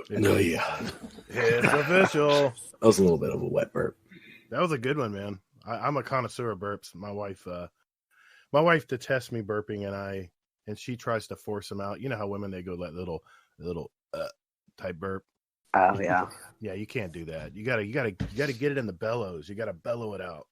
No, yeah. It's official. That was a little bit of a wet burp. That was a good one, man. I'm a connoisseur of burps. My wife detests me burping, and she tries to force them out. You know how women, they go that little type burp. Oh yeah. Yeah, you can't do that. You gotta get it in the bellows. You gotta bellow it out.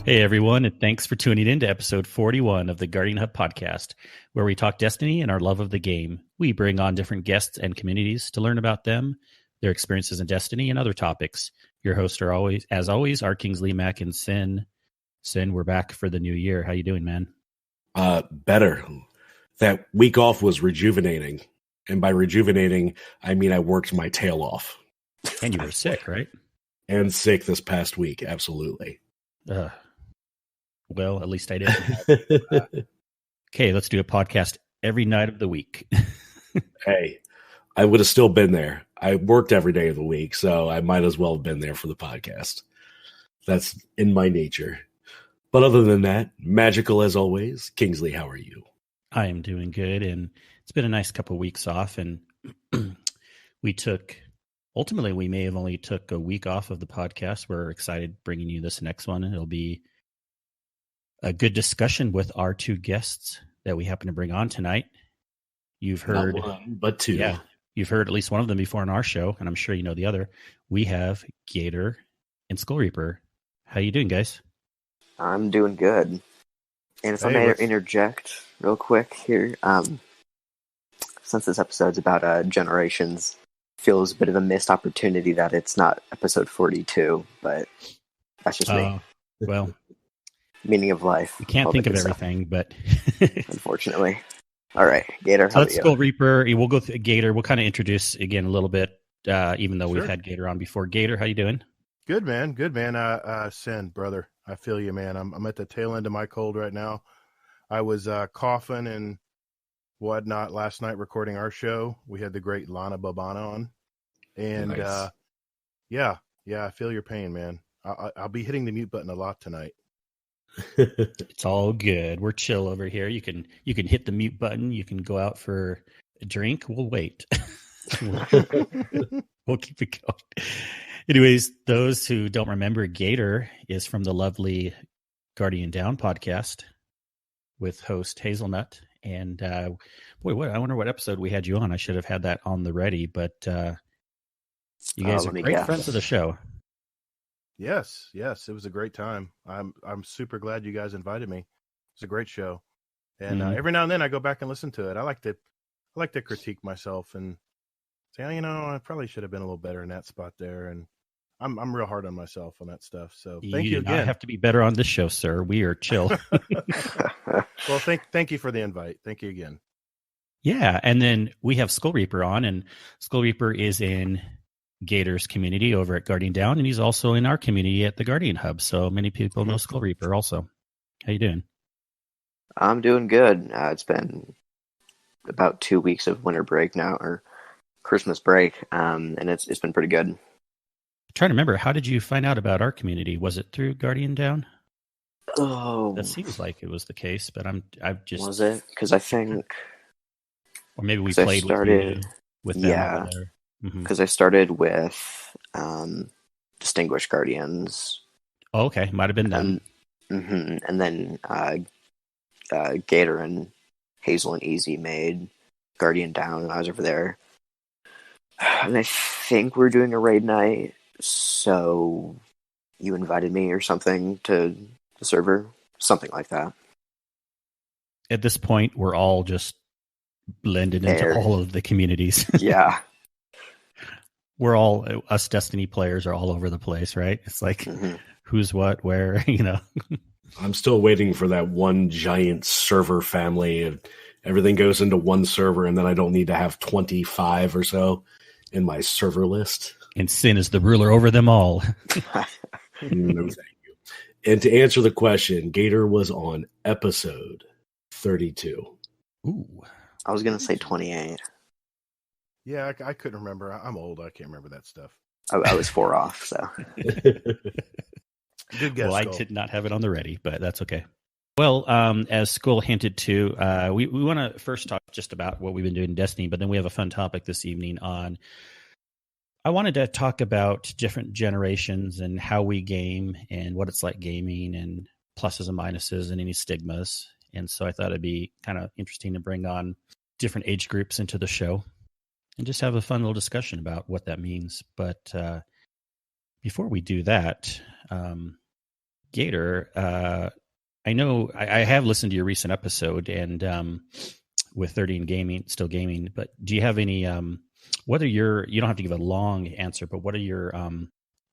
Hey everyone, and thanks for tuning in to episode 41 of the Guardian Hub podcast, where we talk Destiny and our love of the game. We bring on different guests and communities to learn about them, their experiences in Destiny, and other topics. Your hosts are always, as always, our Kingsley, Mac, and Sin. Sin, we're back for the new year. How you doing, man? Better. That week off was rejuvenating. And by rejuvenating, I mean I worked my tail off. And you were sick, right? And sick this past week, absolutely. Well, at least I did. Okay, let's do a podcast every night of the week. Hey, I would have still been there. I worked every day of the week, so I might as well have been there for the podcast. That's in my nature. But other than that, magical as always. Kingsley, how are you? I am doing good, and it's been a nice couple of weeks off, and ultimately, we may have only took a week off of the podcast. We're excited bringing you this next one, and it'll be a good discussion with our two guests that we happen to bring on tonight. You've heard not one, but two. Yeah, you've heard at least one of them before on our show, and I'm sure you know the other. We have GATR and SkullReaper. How you doing, guys? I'm doing good. And if I may interject real quick here, since this episode's about generations, feels a bit of a missed opportunity that it's not episode 42, but that's just me. Well, meaning of life. You can't think of everything, but unfortunately. All right, GATR. So let's SkullReaper. We'll go through GATR. We'll kind of introduce again a little bit, even though we've had GATR on before. GATR, how you doing? Good, man. Good, man. Sin, brother. I feel you, man. I'm at the tail end of my cold right now. I was coughing and whatnot last night recording our show. We had the great Lana Babana on. And nice. Yeah, I feel your pain, man. I'll be hitting the mute button a lot tonight. It's all good. We're chill over here. You can hit the mute button. You can go out for a drink. We'll wait. We'll keep it going. Anyways, those who don't remember, GATR is from the lovely Guardian Down podcast with host Hazelnut. And I wonder what episode we had you on. I should have had that on the ready, but you guys are great friends of the show. Yes, it was a great time. I'm super glad you guys invited me. It's a great show, and every now and then I go back and listen to it. I like to critique myself and say, I probably should have been a little better in that spot there. And I'm real hard on myself on that stuff. So thank you again. I have to be better on this show, sir. We are chill. Well, thank you for the invite. Thank you again. Yeah, and then we have SkullReaper on, and SkullReaper is in GATR's community over at Guardian Down, and he's also in our community at the Guardian Hub. So many people know SkullReaper also. How you doing? I'm doing good. It's been about 2 weeks of winter break now, or Christmas break, and it's been pretty good. I'm trying to remember, how did you find out about our community? Was it through Guardian Down? Oh, that seems like it was the case, but I've just was it? Because I think, or maybe we played with them. Yeah, because I started with Distinguished Guardians. Oh, okay, might have been them. And then GATR and Hazel and Easy made Guardian Down, and I was over there. And I think we're doing a raid night, so you invited me or something to the server, something like that. At this point, we're all just blended into all of the communities. Yeah. We're all, us Destiny players are all over the place, right? It's like, who's what, where, I'm still waiting for that one giant server family, and everything goes into one server, and then I don't need to have 25 or so in my server list. And Sin is the ruler over them all. No, thank you. And to answer the question, GATR was on episode 32. Ooh. I was going to say 28. Yeah, I couldn't remember. I'm old. I can't remember that stuff. I was 4 off, so. Good guess, well, I did not have it on the ready, but that's okay. Well, as Skull hinted to, we want to first talk just about what we've been doing in Destiny, but then we have a fun topic this evening on. I wanted to talk about different generations and how we game and what it's like gaming and pluses and minuses and any stigmas. And so I thought it'd be kind of interesting to bring on different age groups into the show and just have a fun little discussion about what that means. But before we do that, GATR, I know I have listened to your recent episode and with 30 and gaming, still gaming, but do you have any, whether you don't have to give a long answer, but what are your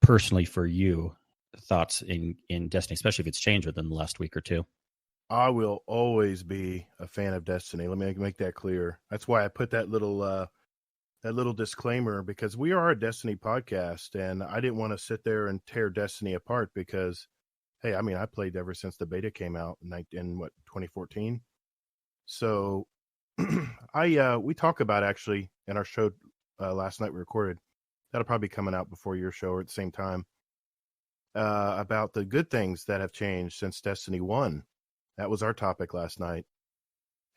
personally for you thoughts in Destiny, especially if it's changed within the last week or two? I will always be a fan of Destiny. Let me make that clear. That's why I put that little disclaimer, because we are a Destiny podcast, and I didn't want to sit there and tear Destiny apart because, hey, I mean, I played ever since the beta came out in 2014. So we talk about actually in our show last night we recorded. That'll probably be coming out before your show or at the same time. About the good things that have changed since Destiny 1. That was our topic last night.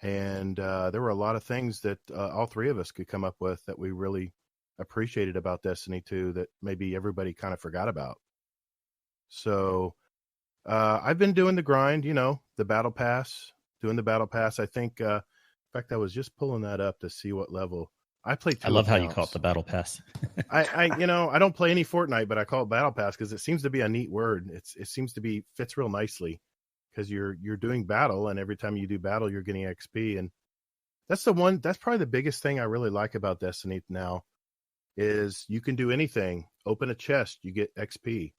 And there were a lot of things that all three of us could come up with that we really appreciated about Destiny 2 that maybe everybody kind of forgot about. So I've been doing the grind, the battle pass, doing the battle pass. I think, in fact, I was just pulling that up to see what level. I play 2 I love accounts. how you call it the battle pass. I don't play any Fortnite, but I call it battle pass because it seems to be a neat word. It seems to be fits real nicely. Because you're doing battle, and every time you do battle, you're getting XP, and that's probably the biggest thing I really like about Destiny now, is you can do anything. Open a chest, you get XP.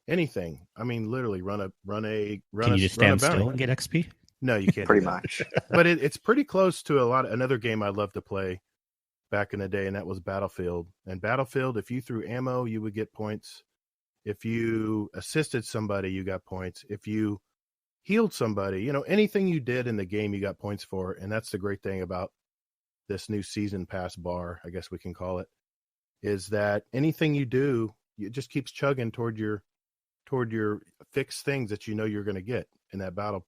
Anything. I mean, literally run Can you just stand still and get XP? No, you can't. Pretty much. But it's pretty close to another game I loved to play back in the day, and that was Battlefield. And Battlefield, if you threw ammo, you would get points. If you assisted somebody, you got points. If you healed somebody, anything you did in the game, you got points for. And that's the great thing about this new season pass bar, I guess we can call it, is that anything you do, it just keeps chugging toward your fixed things that you're going to get in that battle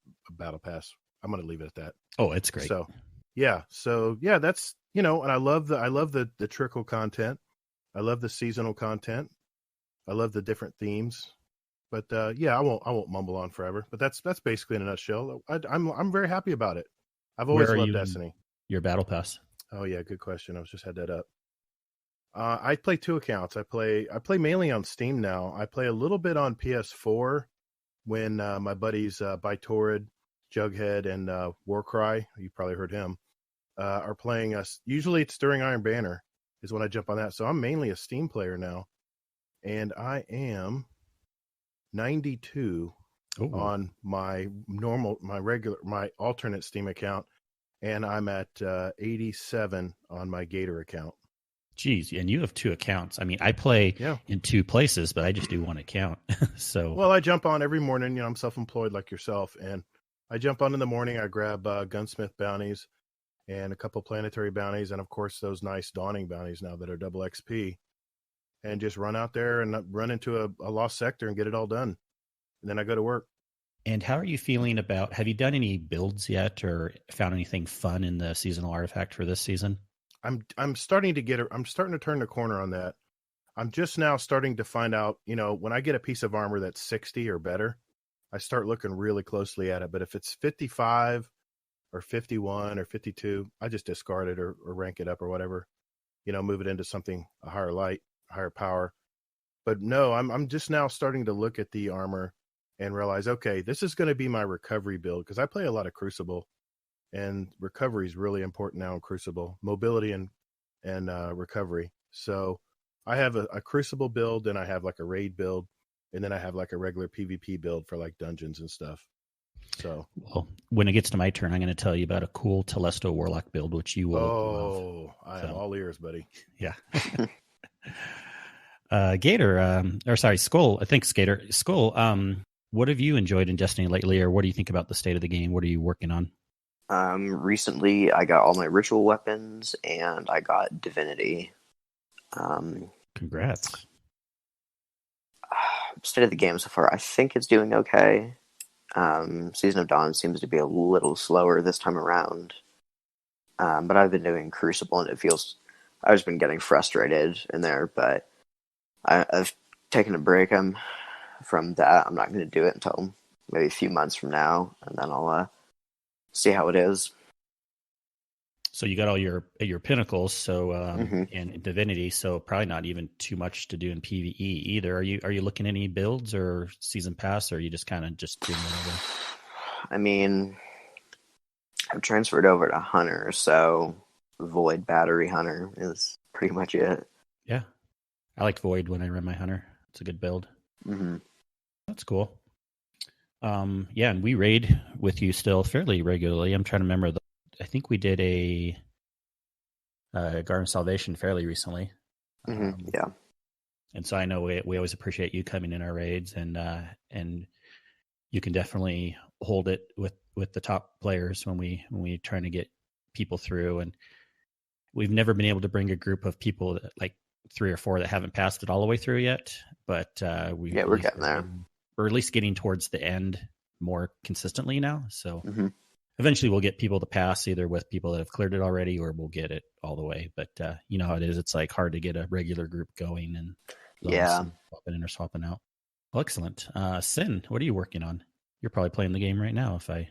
pass. I'm going to leave it at that. Oh, it's great. So yeah, that's, and I love the trickle content. I love the seasonal content. I love the different themes. But I won't mumble on forever. But that's basically in a nutshell. I'm very happy about it. I've always loved Destiny. Your battle pass. Oh yeah, good question. I just had that up. I play 2 accounts. I play mainly on Steam now. I play a little bit on PS4 when my buddies Bytorrid, Jughead, and Warcry, you probably heard him, are playing us. Usually it's during Iron Banner is when I jump on that. So I'm mainly a Steam player now, and I am 92 on my alternate Steam account, and I'm at 87 on my GATR account. Geez, and you have 2 accounts. I mean, I play in 2 places, but I just do 1 account. Well, I jump on every morning. I'm self-employed like yourself, and I jump on in the morning. I grab gunsmith bounties and a couple planetary bounties, and of course those nice dawning bounties now that are double XP. And just run out there and run into a lost sector and get it all done. And then I go to work. And how are you feeling about, have you done any builds yet or found anything fun in the seasonal artifact for this season? I'm starting to turn the corner on that. I'm just now starting to find out, when I get a piece of armor that's 60 or better, I start looking really closely at it. But if it's 55 or 51 or 52, I just discard it or rank it up or whatever, move it into something, a higher light, higher power. But no, I'm just now starting to look at the armor and realize, okay, this is going to be my recovery build, because I play a lot of Crucible, and recovery is really important now in Crucible, mobility and recovery. So I have a Crucible build, and I have like a raid build, and then I have like a regular PvP build for like dungeons and stuff. So, well, when it gets to my turn, I'm going to tell you about a cool Telesto Warlock build, which you will love. I am all ears, buddy. Yeah. GATR, or sorry, Skull. I think Skater. Skull. What have you enjoyed in Destiny lately, or what do you think about the state of the game? What are you working on? Recently I got all my ritual weapons, and I got Divinity. Congrats. State of the game so far, I think it's doing okay. Season of Dawn seems to be a little slower this time around. But I've been doing Crucible, and I've just been getting frustrated in there, but I've taken a break from that. I'm not going to do it until maybe a few months from now, and then I'll see how it is. So you got all your pinnacles, so Mm-hmm. and Divinity, so probably not even too much to do in PvE either. Are you looking at any builds or season pass, or are you just kind of just doing whatever? I mean, I've transferred over to Hunter, so Void Battery Hunter is pretty much it. Yeah, I like Void when I run my Hunter. It's a good build. Mm-hmm. That's cool. Yeah, and we raid with you still fairly regularly. I'm trying to remember. I think we did a Garden Salvation fairly recently. Mm-hmm. Yeah. And so I know we always appreciate you coming in our raids, and you can definitely hold it with the top players when we trying to get people through. And we've never been able to bring a group of people that, like 3 or 4 that haven't passed it all the way through yet. But we're getting there. We're at least getting towards the end more consistently now. So Mm-hmm. eventually we'll get people to pass, either with people that have cleared it already, or we'll get it all the way. But you know how it is. It's like hard to get a regular group going, and swapping in or swapping out. Well, excellent. Sin, what are you working on? You're probably playing the game right now, if I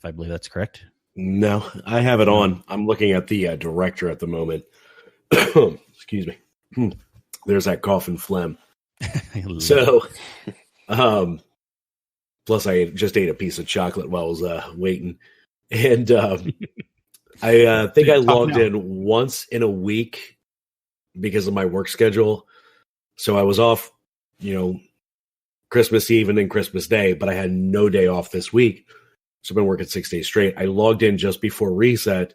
believe that's correct. No, I have it on. I'm looking at the director at the moment. Excuse me. There's that cough and phlegm. So, plus I just ate a piece of chocolate while I was waiting. And I think I logged in once in a week because of my work schedule. So I was off, Christmas Eve and then Christmas Day, but I had no day off this week. So I've been working 6 days straight. I logged in just before reset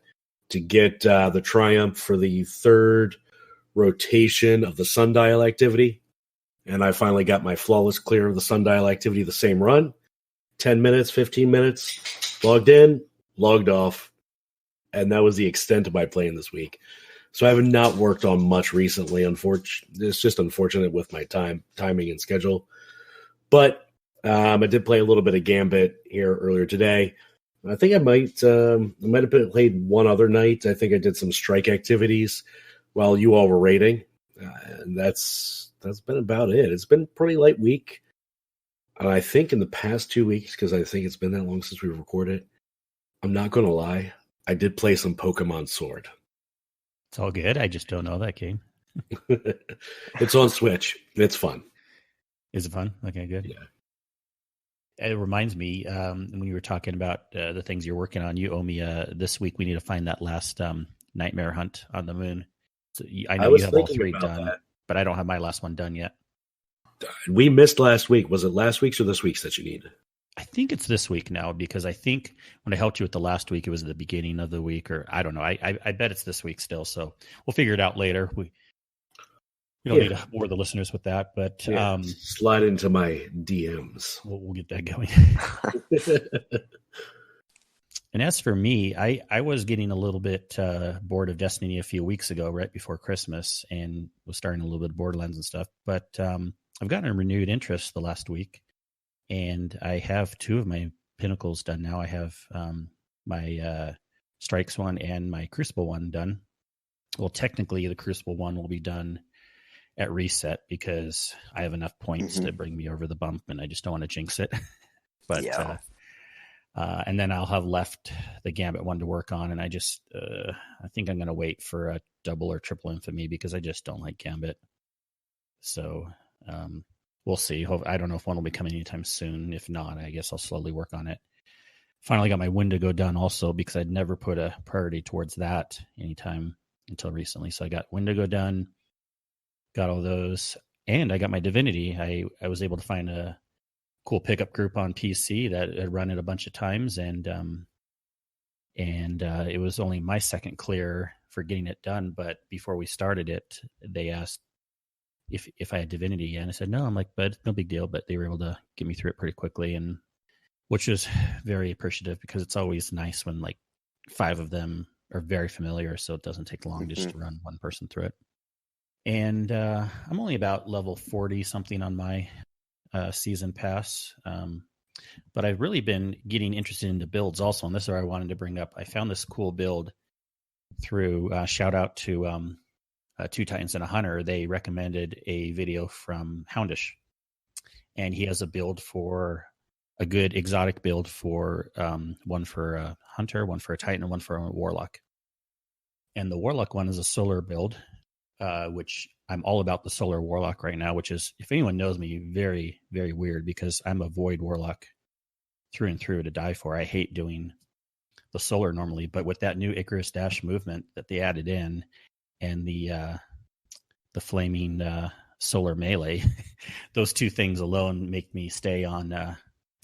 to get the triumph for the 3rd rotation of the sundial activity. And I finally got my flawless clear of the sundial activity the same run. 10 minutes, 15 minutes, logged in, logged off. And that was the extent of my playing this week. So I have not worked on much recently. It's just unfortunate with my timing and schedule. But I did play a little bit of Gambit here earlier today. I think I might have played one other night. I think I did some strike activities while you all were raiding. And that's been about it. It's been a pretty light week. And I think in the past 2 weeks, because I think it's been that long since we recorded, I'm not going to lie, I did play some Pokemon Sword. It's all good. I just don't know that game. It's on Switch. It's fun. Is it fun? Okay, good. Yeah. It reminds me, when you were talking about the things you're working on, you owe me this week. We need to find that last nightmare hunt on the moon. So I know you have all 3 done, but I don't have my last one done yet. We missed last week. Was it last week's or this week's that you need? I think it's this week now, because I think when I helped you with the last week, it was at the beginning of the week, or I don't know. I bet it's this week still. So we'll figure it out later. We don't need to bore the listeners with that, but slide into my DMs. We'll get that going. And as for me, I was getting a little bit bored of Destiny a few weeks ago, right before Christmas, and was starting a little bit of Borderlands and stuff. But I've gotten a renewed interest the last week, and I have 2 of my pinnacles done now. I have my Strikes one and my Crucible one done. Well, technically, the Crucible one will be done at reset, because I have enough points to bring me over the bump, and I just don't want to jinx it. But and then I'll have left the Gambit one to work on, and I just I think I'm going to wait for a double or triple infamy, because I just don't like Gambit. So we'll see. I don't know if one will be coming anytime soon. If not, I guess I'll slowly work on it. Finally got my Wendigo done also because I'd never put a priority towards that anytime until recently. So I got Wendigo done, got all those, and I got my Divinity. I was able to find a cool pickup group on PC that had run it a bunch of times, and it was only my second clear for getting it done. But before we started it, they asked if I had Divinity, and I said no. I'm like, but no big deal. But they were able to get me through it pretty quickly, and which was very appreciative because it's always nice when like 5 of them are very familiar, so it doesn't take long just to run one person through it. And I'm only about level 40 something on my season pass, but I've really been getting interested into builds also, and this is where I wanted to bring up. I found this cool build through shout out to Two Titans and a Hunter. They recommended a video from Houndish, and he has a build for a good exotic build for one for a hunter, one for a titan, and one for a warlock. And the warlock one is a solar build, which I'm all about the solar warlock right now, which is, if anyone knows me, very, very weird because I'm a void warlock through and through to die for. I hate doing the solar normally, but with that new Icarus Dash movement that they added in and the flaming solar melee, those two things alone make me stay on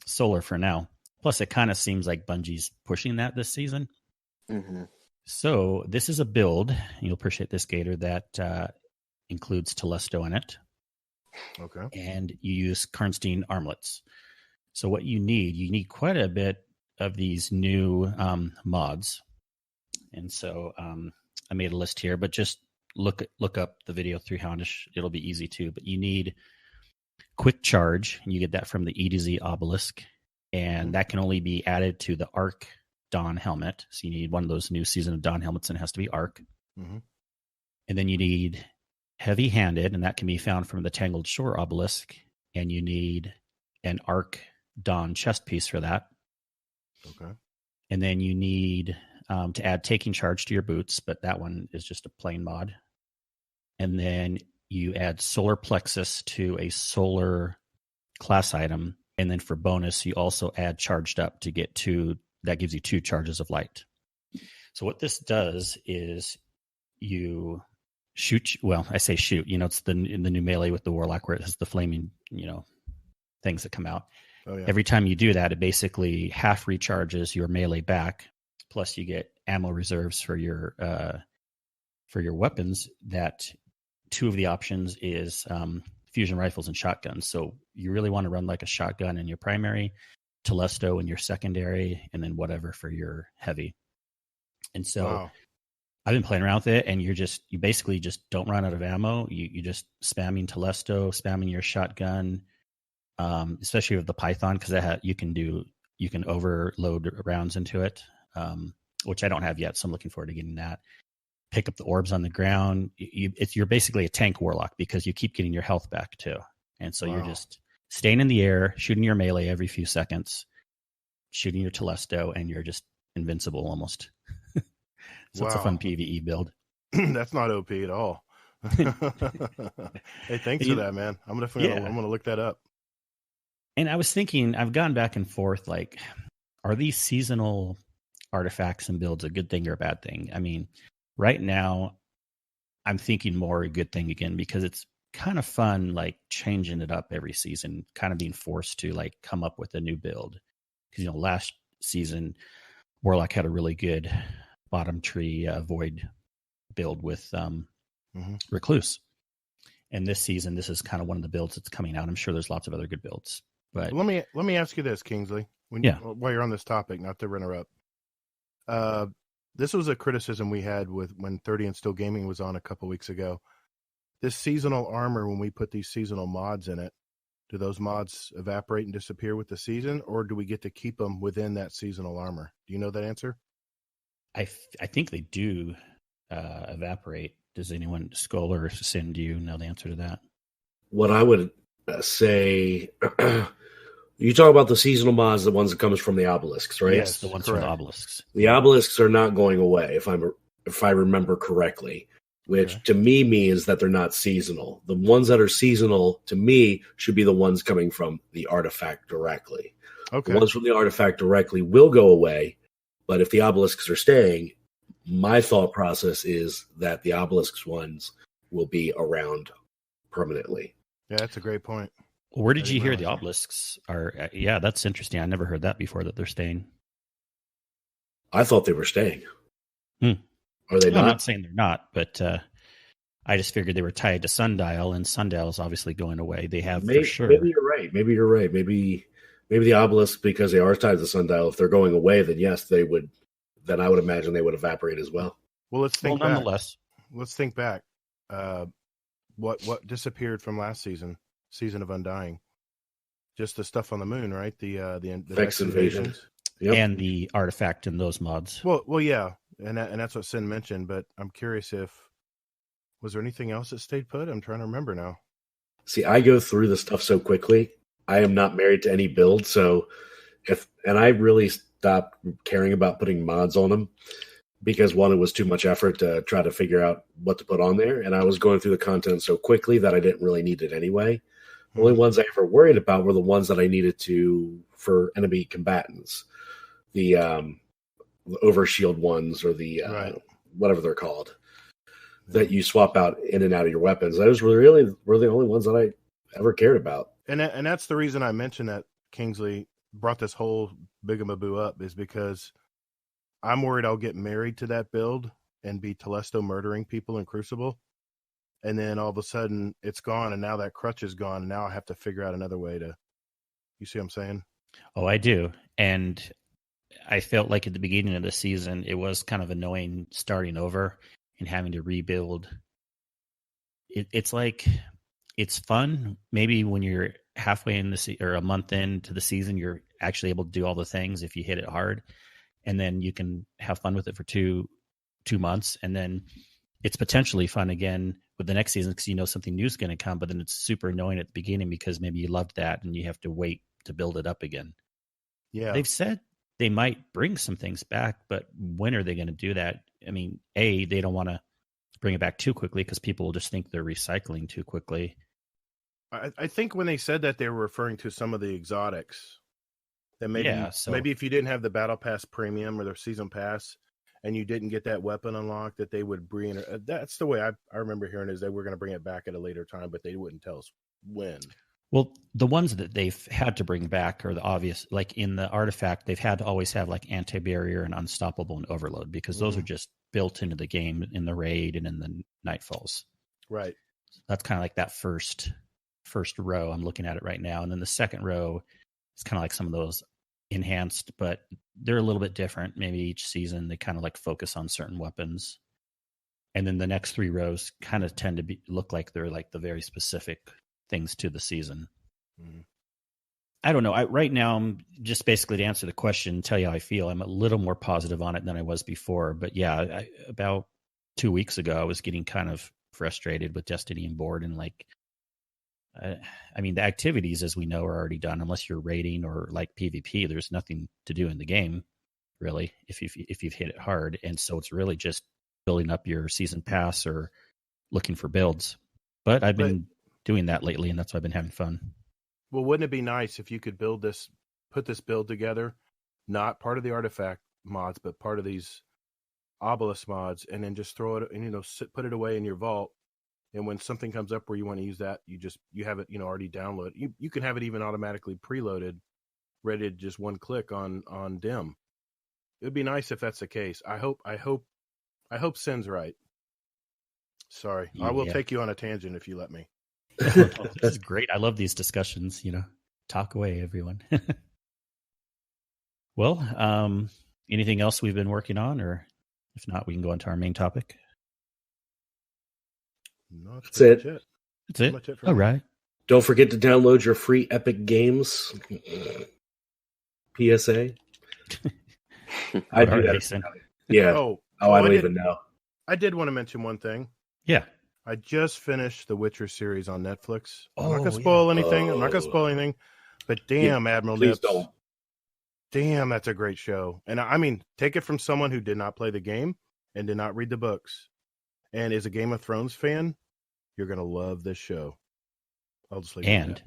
solar for now. Plus, it kind of seems like Bungie's pushing that this season. Mm-hmm. So this is a build, and you'll appreciate this, Gator, that includes Telesto in it. Okay. And you use Karnstein armlets. So what you need quite a bit of these new mods. And so I made a list here, but just look up the video through Houndish. It'll be easy too. But you need Quick Charge, and you get that from the E to Z obelisk, and that can only be added to the Arc Dawn helmet. So you need one of those new Season of Dawn helmets, and it has to be Arc. Mm-hmm. And then you need Heavy Handed, and that can be found from the Tangled Shore obelisk, and you need an Arc Dawn chest piece for that. Okay. And then you need to add Taking Charge to your boots, but that one is just a plain mod. And then you add Solar Plexus to a solar class item. And then for bonus, you also add Charged Up to get that gives you 2 charges of light. So what this does is you shoot, well, I say shoot, it's in the new melee with the Warlock where it has the flaming, things that come out. Oh, yeah. Every time you do that, it basically half recharges your melee back. Plus you get ammo reserves for your weapons. That 2 of the options is fusion rifles and shotguns. So you really want to run like a shotgun in your primary, Telesto in your secondary, and then whatever for your heavy. And so I've been playing around with it, and you basically just don't run out of ammo. You just spamming Telesto, spamming your shotgun, especially with the Python, because you can overload rounds into it, which I don't have yet. So I'm looking forward to getting that. Pick up the orbs on the ground. You're basically a tank warlock because you keep getting your health back too. And so you're just staying in the air, shooting your melee every few seconds, shooting your Telesto, and you're just invincible almost. So it's a fun PvE build. That's not OP at all. Hey, thanks for that, man. I'm gonna look that up. And I was thinking, I've gone back and forth, like, are these seasonal artifacts and builds a good thing or a bad thing? I mean, right now, I'm thinking more a good thing again, because it's kind of fun, like changing it up every season, kind of being forced to like come up with a new build. Because, last season, Warlock had a really good bottom tree void build with Recluse. And this season, this is kind of one of the builds that's coming out. I'm sure there's lots of other good builds. But let me ask you this, Kingsley. While you're on this topic, not to interrupt. This was a criticism we had when 30 and Still Gaming was on a couple weeks ago. This seasonal armor, when we put these seasonal mods in it, do those mods evaporate and disappear with the season, or do we get to keep them within that seasonal armor? Do you know that answer? I think they do evaporate. Does anyone, Skull or Sin, do you know the answer to that? What I would say, you talk about the seasonal mods, the ones that comes from the obelisks, right? Yes, the ones from the obelisks. The obelisks are not going away, if I remember correctly. which to me means that they're not seasonal. The ones that are seasonal, to me, should be the ones coming from the artifact directly. Okay. The ones from the artifact directly will go away, but if the obelisks are staying, my thought process is that the obelisks ones will be around permanently. Yeah, that's a great point. Where did you hear the obelisks are? Yeah, that's interesting. I never heard that before, that they're staying. I thought they were staying. Are they not? I'm not saying they're not, but I just figured they were tied to Sundial, and Sundial is obviously going away. They have for sure. Maybe you're right. Maybe the obelisk, because they are tied to Sundial, if they're going away, then yes, they would. Then I would imagine they would evaporate as well. Well, let's think back. Nonetheless. Let's think back. What disappeared from last season of Undying? Just the stuff on the moon, right? The Vex invasions. Yep. And the artifact in those mods. Well, yeah, and that's what Sin mentioned. But I'm curious was there anything else that stayed put? I'm trying to remember now. See, I go through the stuff so quickly. I am not married to any build, so I really stopped caring about putting mods on them because one, it was too much effort to try to figure out what to put on there, and I was going through the content so quickly that I didn't really need it anyway. The only ones I ever worried about were the ones that I needed to for enemy combatants. The overshield ones, or the whatever they're called, that you swap out in and out of your weapons. Those were the only ones that I ever cared about. And that's the reason I mentioned that Kingsley brought this whole bigamaboo up, is because I'm worried I'll get married to that build and be Telesto murdering people in Crucible. And then all of a sudden it's gone, and now that crutch is gone, and now I have to figure out another way to, you see what I'm saying? Oh, I do. And I felt like at the beginning of the season, it was kind of annoying starting over and having to rebuild. It's like, it's fun. Maybe when you're halfway in or a month into the season, you're actually able to do all the things if you hit it hard, and then you can have fun with it for two months. And then it's potentially fun again with the next season because you know something new is going to come, but then it's super annoying at the beginning because maybe you loved that and you have to wait to build it up again. Yeah. They've said they might bring some things back, but when are they going to do that? I mean, they don't want to bring it back too quickly because people will just think they're recycling too quickly. I think when they said that, they were referring to some of the exotics. That maybe if you didn't have the Battle Pass Premium or the Season Pass, and you didn't get that weapon unlocked, that they would bring it. That's the way I remember hearing, is they were going to bring it back at a later time, but they wouldn't tell us when. Well, the ones that they've had to bring back are the obvious, like in the artifact, they've had to always have like anti-barrier and unstoppable and overload, because those are just built into the game in the raid and in the Nightfalls. Right. That's kind of like that first row. I'm looking at it right now. And then the second row is kind of like some of those enhanced, but they're a little bit different. Maybe each season they kind of like focus on certain weapons. And then the next three rows kind of tend to look like they're like the very specific things to the season. I don't know. Right now, I'm just basically to answer the question, tell you how I feel. I'm a little more positive on it than I was before. But yeah, about 2 weeks ago, I was getting kind of frustrated with Destiny and bored, and like, I mean, the activities, as we know, are already done. Unless you're raiding or like PvP, there's nothing to do in the game, really, if you've hit it hard. And so it's really just building up your season pass or looking for builds. But I've been doing that lately, and that's why I've been having fun. Well, wouldn't it be nice if you could put this build together, not part of the artifact mods, but part of these obelisk mods, and then just throw it and put it away in your vault. And when something comes up where you want to use that, you have it already downloaded. You can have it even automatically preloaded, ready to just one click on DIM. It would be nice if that's the case. I hope Sin's right. Sorry, I will take you on a tangent if you let me. This is great. I love these discussions. Talk away, everyone. Well, anything else we've been working on, or if not, we can go into our main topic. No, that's it. That's it. All right. Don't forget to download your free Epic Games PSA. I do that. Yeah. I don't even know. I did want to mention one thing. Yeah. I just finished the Witcher series on Netflix. I'm not going to spoil anything. I'm not going to spoil anything. But damn, Admiral Nips. Don't. Damn, that's a great show. And I mean, take it from someone who did not play the game and did not read the books. and is a Game of Thrones fan, you're going to love this show. I'll just leave it at that.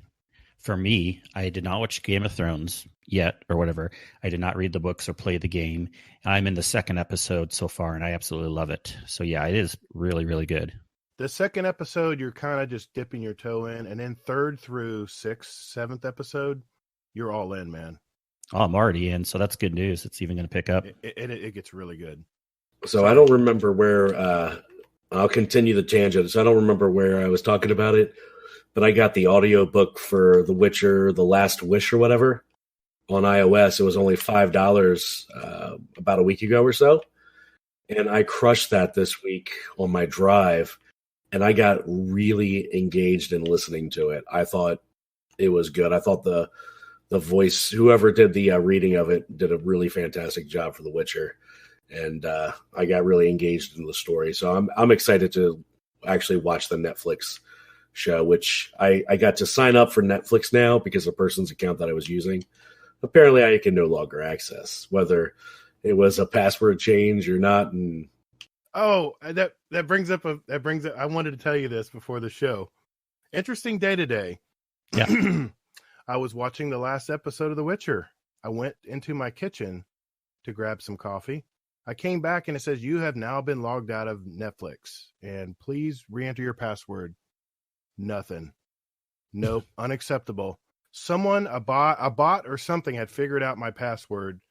For me, I did not watch Game of Thrones yet or whatever. I did not read the books or play the game. I'm in the second episode so far, and I absolutely love it. So, yeah, it is really, really good. The second episode, you're kind of just dipping your toe in. And then third through sixth, seventh episode, you're all in, man. Oh, I'm already in, so that's good news. It's even going to pick up. It gets really good. So I don't remember where, I'll continue the tangent. So I don't remember where I was talking about it. But I got the audiobook for The Witcher, The Last Wish or whatever on iOS. It was only $5 about a week ago or so. And I crushed that this week on my drive. And I got really engaged in listening to it. I thought it was good. I thought the voice, whoever did the reading of it, did a really fantastic job for The Witcher. And I got really engaged in the story. So I'm excited to actually watch the Netflix show, which I got to sign up for Netflix now because the person's account that I was using, apparently I can no longer access, whether it was a password change or not. And that brings up I wanted to tell you this before the show. Interesting day today. Yeah. I was watching the last episode of The Witcher. I went into my kitchen to grab some coffee. I came back and it says, "You have now been logged out of Netflix and please re-enter your password." Nothing. Nope. Unacceptable. Someone, a bot or something had figured out my password,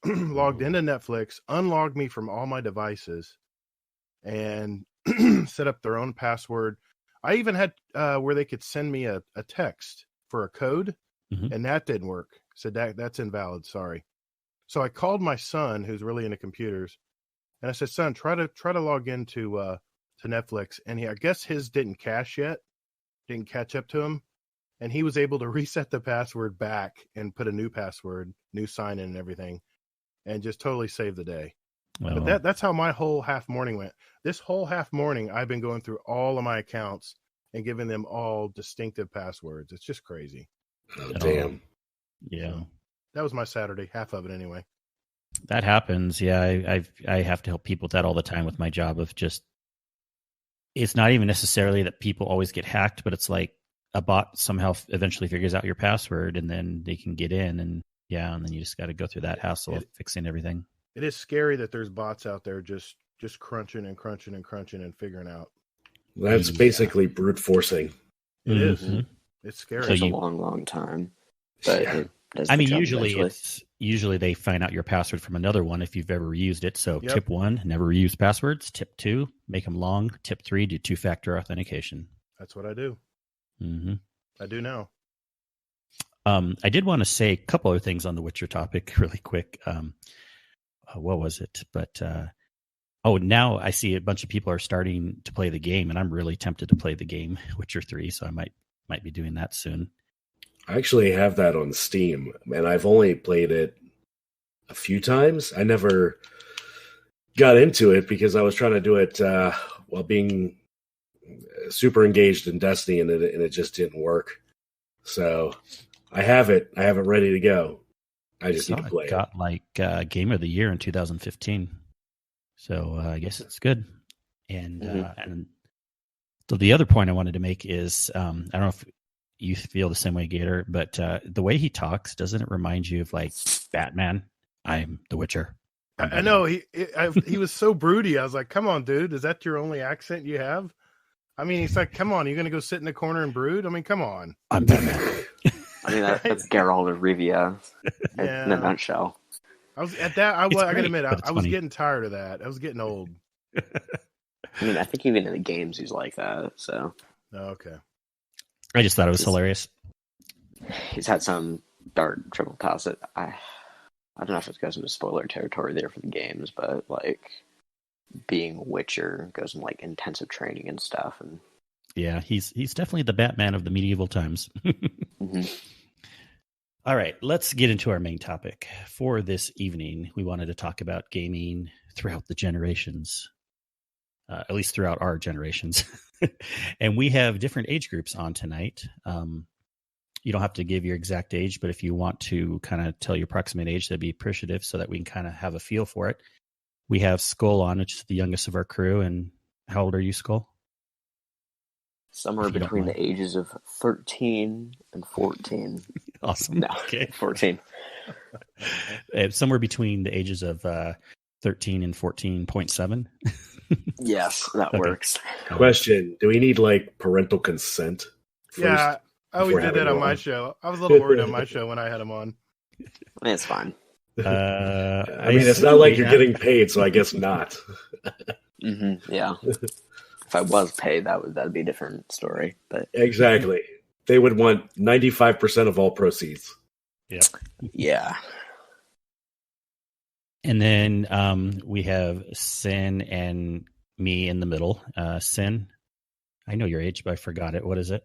logged into Netflix, unlogged me from all my devices, and set up their own password. I even had where they could send me a text for a code, and that didn't work. Said that's invalid. Sorry. So I called my son, who's really into computers, and I said, "Son, try to log into to Netflix," and I guess his didn't catch up to him, and he was able to reset the password back and put a new password, new sign in and everything, and just totally saved the day. Well, But that's how my whole half morning went. This whole half morning, I've been going through all of my accounts and giving them all distinctive passwords. It's just crazy. Oh, damn. Yeah. That was my Saturday, half of it anyway. That happens. Yeah. I have to help people with that all the time with my job of just, it's not even necessarily that people always get hacked, but it's like a bot somehow eventually figures out your password and then they can get in and then you just got to go through that hassle of fixing everything. It is scary that there's bots out there just crunching and figuring out. That's basically brute forcing. It is. It's scary. It's a long time. But it does the job usually they find out your password from another one if you've ever reused it. So Tip 1, never reuse passwords. Tip 2, make them long. Tip 3, do 2-factor authentication. That's what I do. I do now. I did want to say a couple other things on the Witcher topic really quick. What was it? But now I see a bunch of people are starting to play the game, and I'm really tempted to play the game Witcher 3, so I might be doing that soon. I actually have that on Steam, and I've only played it a few times. I never got into it because I was trying to do it while being super engaged in Destiny, and it just didn't work. So I have it ready to go. I just need to play it. Got like Game of the Year in 2015. So I guess it's good. And so the other point I wanted to make is, I don't know if you feel the same way, GATR, but the way he talks, doesn't it remind you of like Batman? I'm the Witcher. I know he was so broody. I was like, come on, dude. Is that your only accent you have? I mean, he's like, come on, you're going to go sit in the corner and brood? I mean, come on. I'm Batman. I mean, that's Geralt of Rivia in a nutshell. I got to admit, I was getting tired of that. I was getting old. I mean, I think even in the games he's like that. So. Okay. I just thought it was hilarious. He's had some dark triple past it. I don't know if it goes into spoiler territory there for the games, but like being Witcher goes in like intensive training and stuff. And yeah, he's definitely the Batman of the medieval times. All right, let's get into our main topic for this evening. We wanted to talk about gaming throughout the generations, at least throughout our generations. And we have different age groups on tonight. You don't have to give your exact age, but if you want to kind of tell your approximate age, that'd be appreciative so that we can kind of have a feel for it. We have Skull on, which is the youngest of our crew, and How old are you, Skull? Somewhere between the ages of 13 and 14. Awesome. No, Okay. 14. Somewhere between the ages of 13 and 14.7. Yes, that works. Question: do we need like parental consent? Yeah, I always did that on my show. I was a little worried on my show when I had him on. It's fine. I mean, it's not like you're getting paid, so I guess not. Yeah. If I was paid, that'd be a different story. But exactly, they would want 95% of all proceeds. Yep. Yeah. And then we have Sin and me in the middle. Sin, I know your age, but I forgot it. What is it?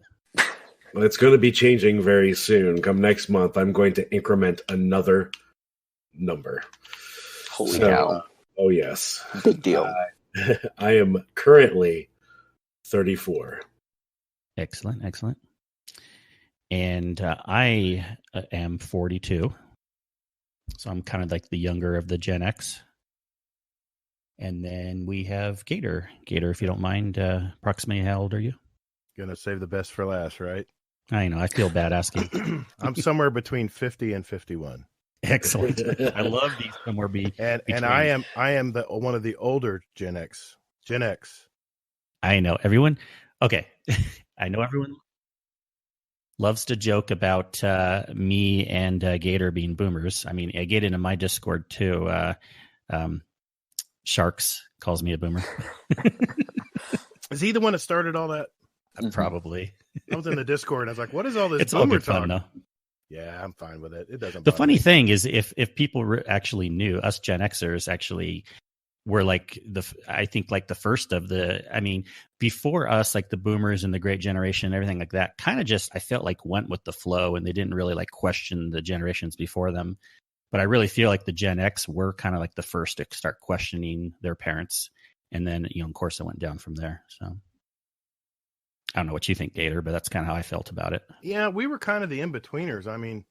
Well, it's going to be changing very soon. Come next month, I'm going to increment another number. Holy cow. Oh, yes. Big deal. I am currently 34. Excellent. And I am 42. So I'm kind of like the younger of the Gen X. And then we have GATR. GATR, if you don't mind, approximately how old are you? Gonna save the best for last, right? I know. I feel bad asking. I'm somewhere between 50 and 51. Excellent. I love these somewhere between. And I am the one of the older Gen X. Gen X. I know everyone. Okay, I know everyone loves to joke about me and GATR being boomers. I mean, I get into my Discord too. Sharks calls me a boomer. Is he the one that started all that? Probably. I was in the Discord and I was like, what is all this It's all boomer good fun, talk? though. Yeah, I'm fine with it. It doesn't The bother funny me. thing is if people actually knew, us Gen Xers actually were like I think like the first of before us, like the boomers and the great generation and everything like that kind of just, I felt like went with the flow and they didn't really like question the generations before them. But I really feel like the Gen X were kind of like the first to start questioning their parents. And then, of course it went down from there. So I don't know what you think, GATR, but that's kind of how I felt about it. Yeah, we were kind of the in-betweeners. I mean,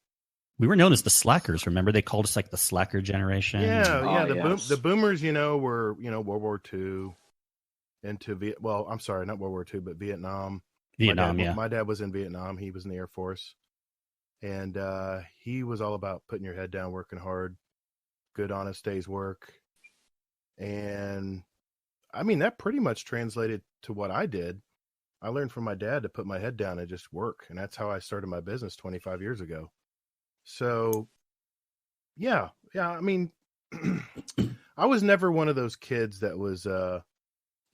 we were known as the slackers. Remember, they called us like the slacker generation. Yeah. The boomers, were World War II I'm sorry, not World War II, but Vietnam. My dad was in Vietnam. He was in the Air Force, and he was all about putting your head down, working hard, good, honest day's work. And I mean, that pretty much translated to what I did. I learned from my dad to put my head down and just work, and that's how I started my business 25 years ago. So, yeah. I mean, I was never one of those kids that was,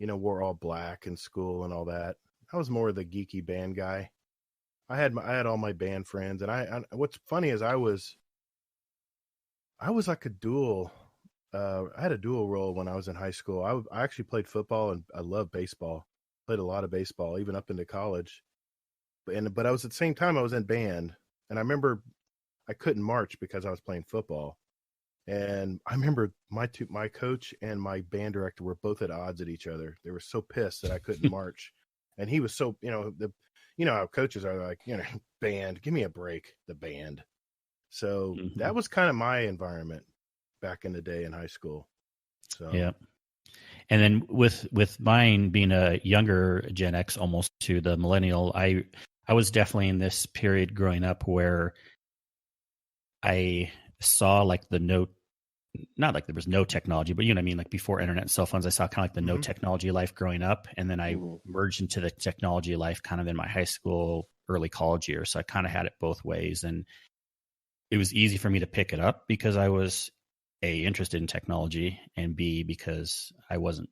wore all black in school and all that. I was more of the geeky band guy. I had all my band friends, and what's funny is I was like a dual. I had a dual role when I was in high school. I actually played football and I loved baseball. Played a lot of baseball, even up into college. But I was at the same time I was in band, and I remember I couldn't march because I was playing football. And I remember my coach and my band director were both at odds at each other. They were so pissed that I couldn't march. And he was so, how coaches are like, band, give me a break, the band. So that was kind of my environment back in the day in high school. So yeah. And then with mine being a younger Gen X, almost to the millennial, I was definitely in this period growing up where I saw like not like there was no technology, but you know what I mean? Like before internet and cell phones, I saw kind of like the no technology life growing up. And then I merged into the technology life kind of in my high school, early college years. So I kind of had it both ways. And it was easy for me to pick it up because I was A, interested in technology, and B, because I wasn't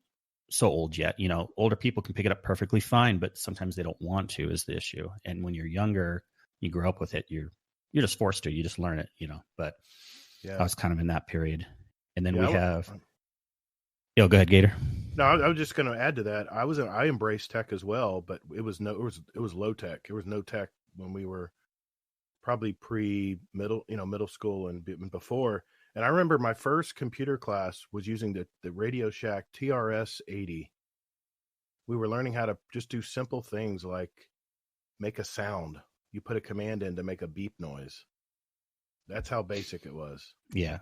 so old yet. Older people can pick it up perfectly fine, but sometimes they don't want to is the issue. And when you're younger, you grow up with it, you're just forced to, you just learn it, but yeah. I was kind of in that period. And then we have, go ahead, GATR. No, I was just going to add to that. I embraced tech as well, but it was low tech. There was no tech when we were probably middle school and before. And I remember my first computer class was using the Radio Shack TRS-80. We were learning how to just do simple things like make a sound. You put a command in to make a beep noise. That's how basic it was. Yeah.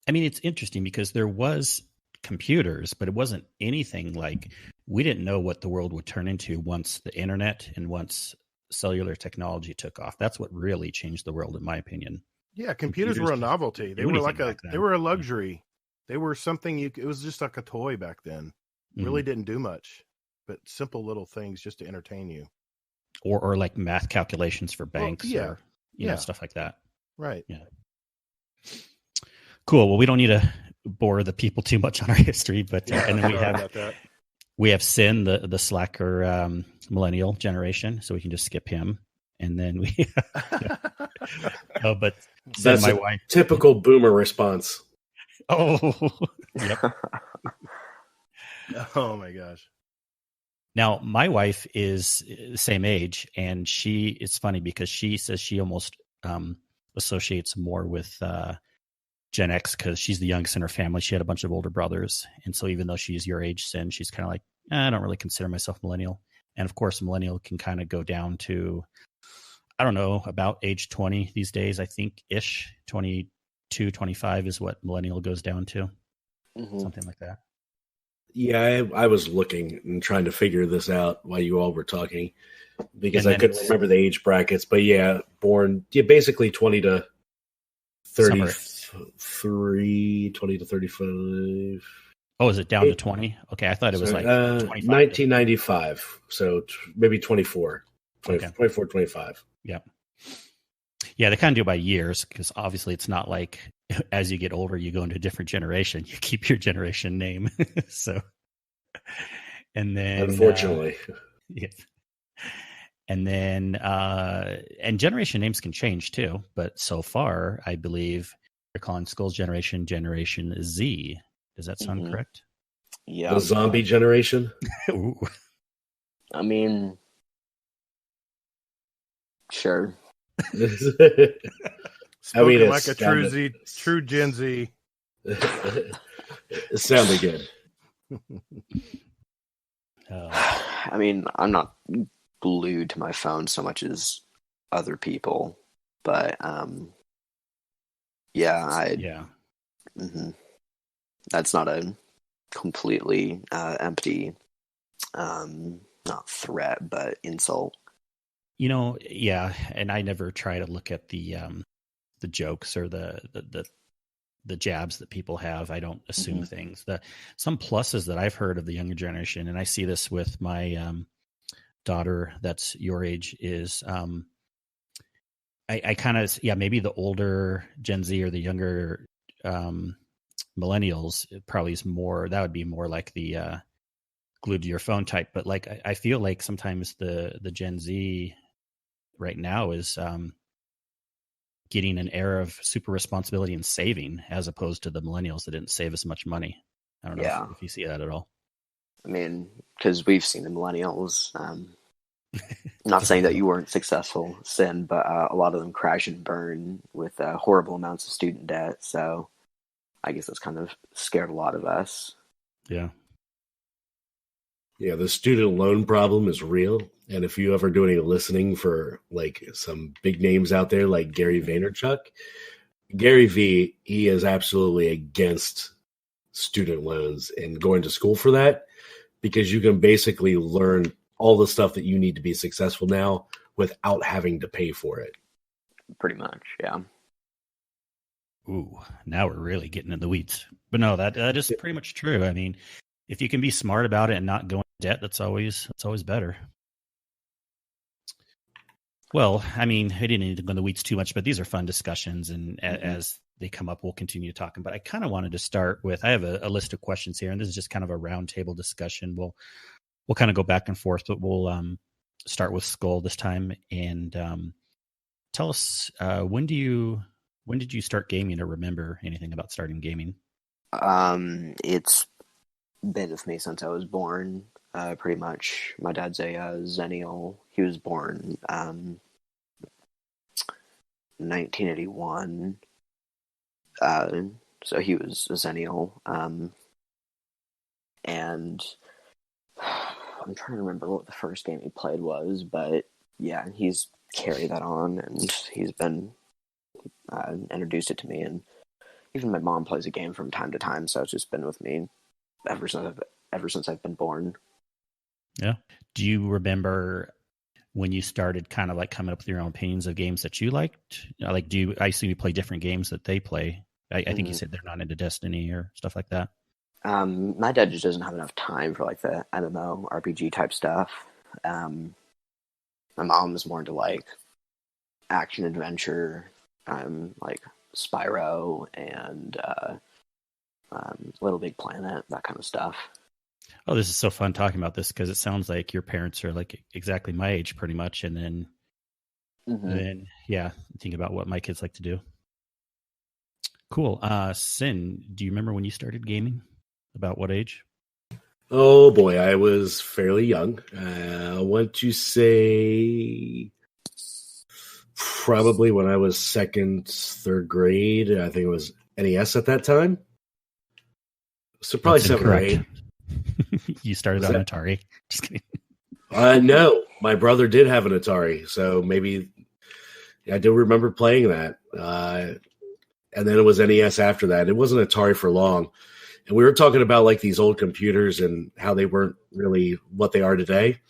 I mean, it's interesting because there was computers, but it wasn't anything like we didn't know what the world would turn into once the internet and once cellular technology took off. That's what really changed the world, in my opinion. Yeah, computers were a novelty. They were they were a luxury. They were something it was just like a toy back then. Really didn't do much, but simple little things just to entertain you. Or like math calculations for banks, well, or you know, stuff like that. Right. Yeah. Cool. Well, we don't need to bore the people too much on our history, but and then we have Sin, the slacker millennial generation, so we can just skip him. And then we, but that's my wife, typical boomer response. Oh, yep. Oh my gosh. Now, my wife is the same age, and it's funny because she says she almost associates more with Gen X because she's the youngest in her family. She had a bunch of older brothers. And so even though she's your age, Sin, she's kind of like, I don't really consider myself millennial. And of course, millennial can kind of go down to, I don't know, about age 20 these days, I think, ish. 22, 25 is what millennial goes down to. Something like that. Yeah, I was looking and trying to figure this out while you all were talking because I couldn't remember the age brackets. But yeah, basically 20 to 33, 20 to 35. Oh, is it down to 20? Okay, I thought it was like 1995. So maybe 24. 24, 25. Yeah. Yeah, they kind of do it by years because obviously it's not like as you get older, you go into a different generation. You keep your generation name. So, and then unfortunately, yeah. And then, and generation names can change too. But so far, I believe they're calling Skull's generation Generation Z. Does that sound correct? Yeah. The zombie generation? I mean, sure. Spoken like a true Gen Z. It sounded good. I mean, I'm not glued to my phone so much as other people, but that's not a completely empty, not threat, but insult. You know, yeah, and I never try to look at the jokes or the jabs that people have. I don't assume things. Some pluses that I've heard of the younger generation, and I see this with my daughter that's your age, is I kind of, maybe the older Gen Z or the younger millennials, it probably is more, that would be more like the glued to your phone type. But like, I feel like sometimes the Gen Z right now is getting an air of super responsibility and saving, as opposed to the millennials that didn't save as much money. I don't know if you see that at all. I mean, because we've seen the millennials, not saying that you weren't successful, Sin, but a lot of them crash and burn with horrible amounts of student debt. So I guess that's kind of scared a lot of us. Yeah. Yeah, the student loan problem is real. And if you ever do any listening for like some big names out there like Gary Vaynerchuk, Gary V, he is absolutely against student loans and going to school for that, because you can basically learn all the stuff that you need to be successful now without having to pay for it. Pretty much, yeah. Ooh, now we're really getting in the weeds. But no, that is pretty much true. I mean, if you can be smart about it and not go into debt, that's always better. Well, I mean, I didn't need to go in the weeds too much, but these are fun discussions, and as they come up, we'll continue talking. But I kind of wanted to start with, I have a list of questions here, and this is just kind of a roundtable discussion. We'll kind of go back and forth, but we'll start with Skull this time, and tell us when did you start gaming, or remember anything about starting gaming? It's been with me since I was born. Pretty much. My dad's a Zennial. He was born 1981. So he was a Zennial. And I'm trying to remember what the first game he played was, but yeah, he's carried that on, and he's been introduced it to me, and even my mom plays a game from time to time, so it's just been with me ever since I've been born. Yeah. Do you remember when you started kind of like coming up with your own opinions of games that you liked? Like, I assume you play different games that they play. I think you said they're not into Destiny or stuff like that. My dad just doesn't have enough time for like the MMO RPG type stuff. My mom's more into like action adventure, like Spyro and Little Big Planet, that kind of stuff. Oh, this is so fun talking about this because it sounds like your parents are like exactly my age, pretty much, and then yeah, think about what my kids like to do. Cool. Sin, do you remember when you started gaming? About what age? Oh boy, I was fairly young. I want to say probably when I was second, third grade. I think it was NES at that time. So probably That's 7 or 8. You started on Atari. Just kidding. No, my brother did have an Atari, so maybe I do remember playing that. And then it was NES after that. It wasn't Atari for long. And we were talking about like these old computers and how they weren't really what they are today.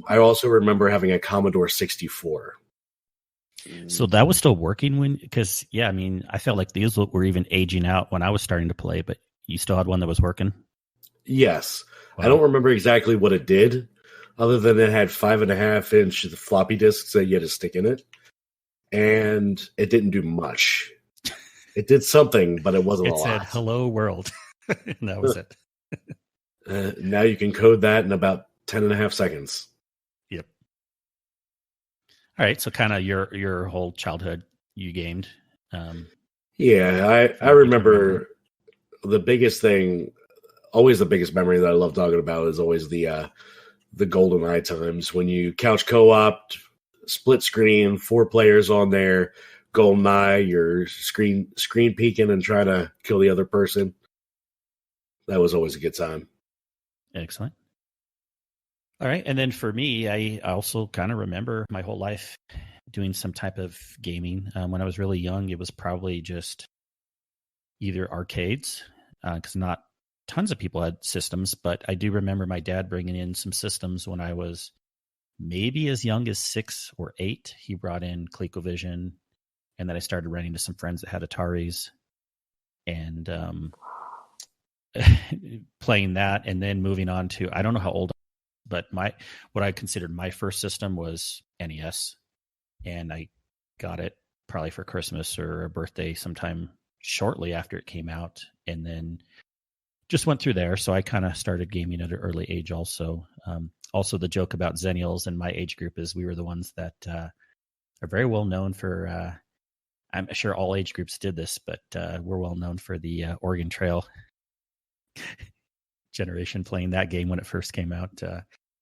I also remember having a Commodore 64. So that was still working because I mean, I felt like these were even aging out when I was starting to play, but you still had one that was working? Yes. Wow. I don't remember exactly what it did, other than it had 5.5-inch floppy disks that you had to stick in it. And it didn't do much. It did something, but it wasn't a lot. It said, "Hello, world." And that was it. Now you can code that in about 10.5 seconds. Yep. All right. So kind of your whole childhood, you gamed. Yeah, I remember the biggest thing, always the biggest memory that I love talking about is always the GoldenEye times when you couch co-op, split screen, 4 players on there, GoldenEye, you're screen peeking and trying to kill the other person. That was always a good time. Excellent. All right. And then for me, I also kind of remember my whole life doing some type of gaming. When I was really young, it was probably just either arcades, because not tons of people had systems, but I do remember my dad bringing in some systems when I was maybe as young as 6 or 8. He brought in ColecoVision, and then I started running into some friends that had Ataris and playing that, and then moving on to, I don't know how old, but what I considered my first system was NES, and I got it probably for Christmas or a birthday sometime shortly after it came out, and then just went through there. So I kind of started gaming at an early age also. Also, the joke about Zennials in my age group is we were the ones that are very well known for, I'm sure all age groups did this, but we're well known for the Oregon Trail generation playing that game when it first came out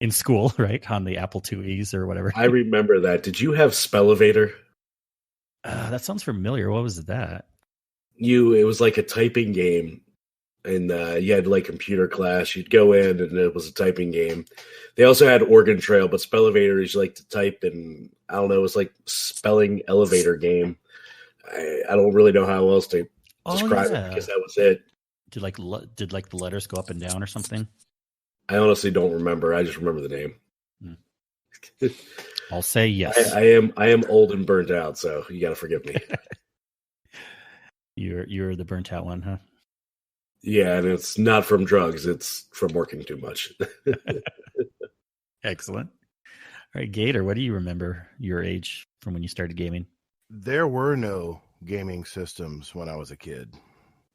in school, right? On the Apple IIes or whatever. I remember that. Did you have Spellevator? That sounds familiar. What was that? It was like a typing game, and you had like computer class. You'd go in, and it was a typing game. They also had Oregon Trail, but Spellevator is you like to type, and I don't know, it was like spelling elevator game. I don't really know how else to describe it because that was it. Did the letters go up and down or something? I honestly don't remember. I just remember the name. I'll say yes. I am old and burnt out, so you got to forgive me. You're the burnt out one, huh? Yeah, and it's not from drugs; it's from working too much. Excellent. All right, GATR, what do you remember your age from when you started gaming? There were no gaming systems when I was a kid.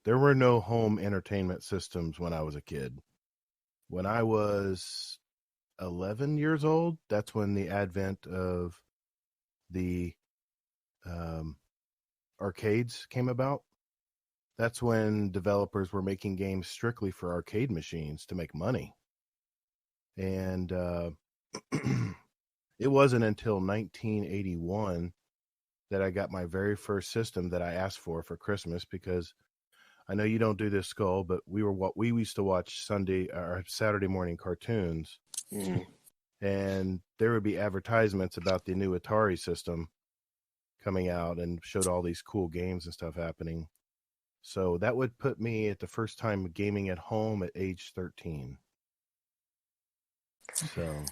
There were no home entertainment systems when I was a kid. When I was 11 years old, that's when the advent of the arcades came about. That's when developers were making games strictly for arcade machines to make money. And it wasn't until 1981 that I got my very first system that I asked for Christmas, because I know you don't do this, Skull, but we used to watch Sunday or Saturday morning cartoons, and there would be advertisements about the new Atari system coming out and showed all these cool games and stuff happening. So that would put me at the first time gaming at home at age 13. So,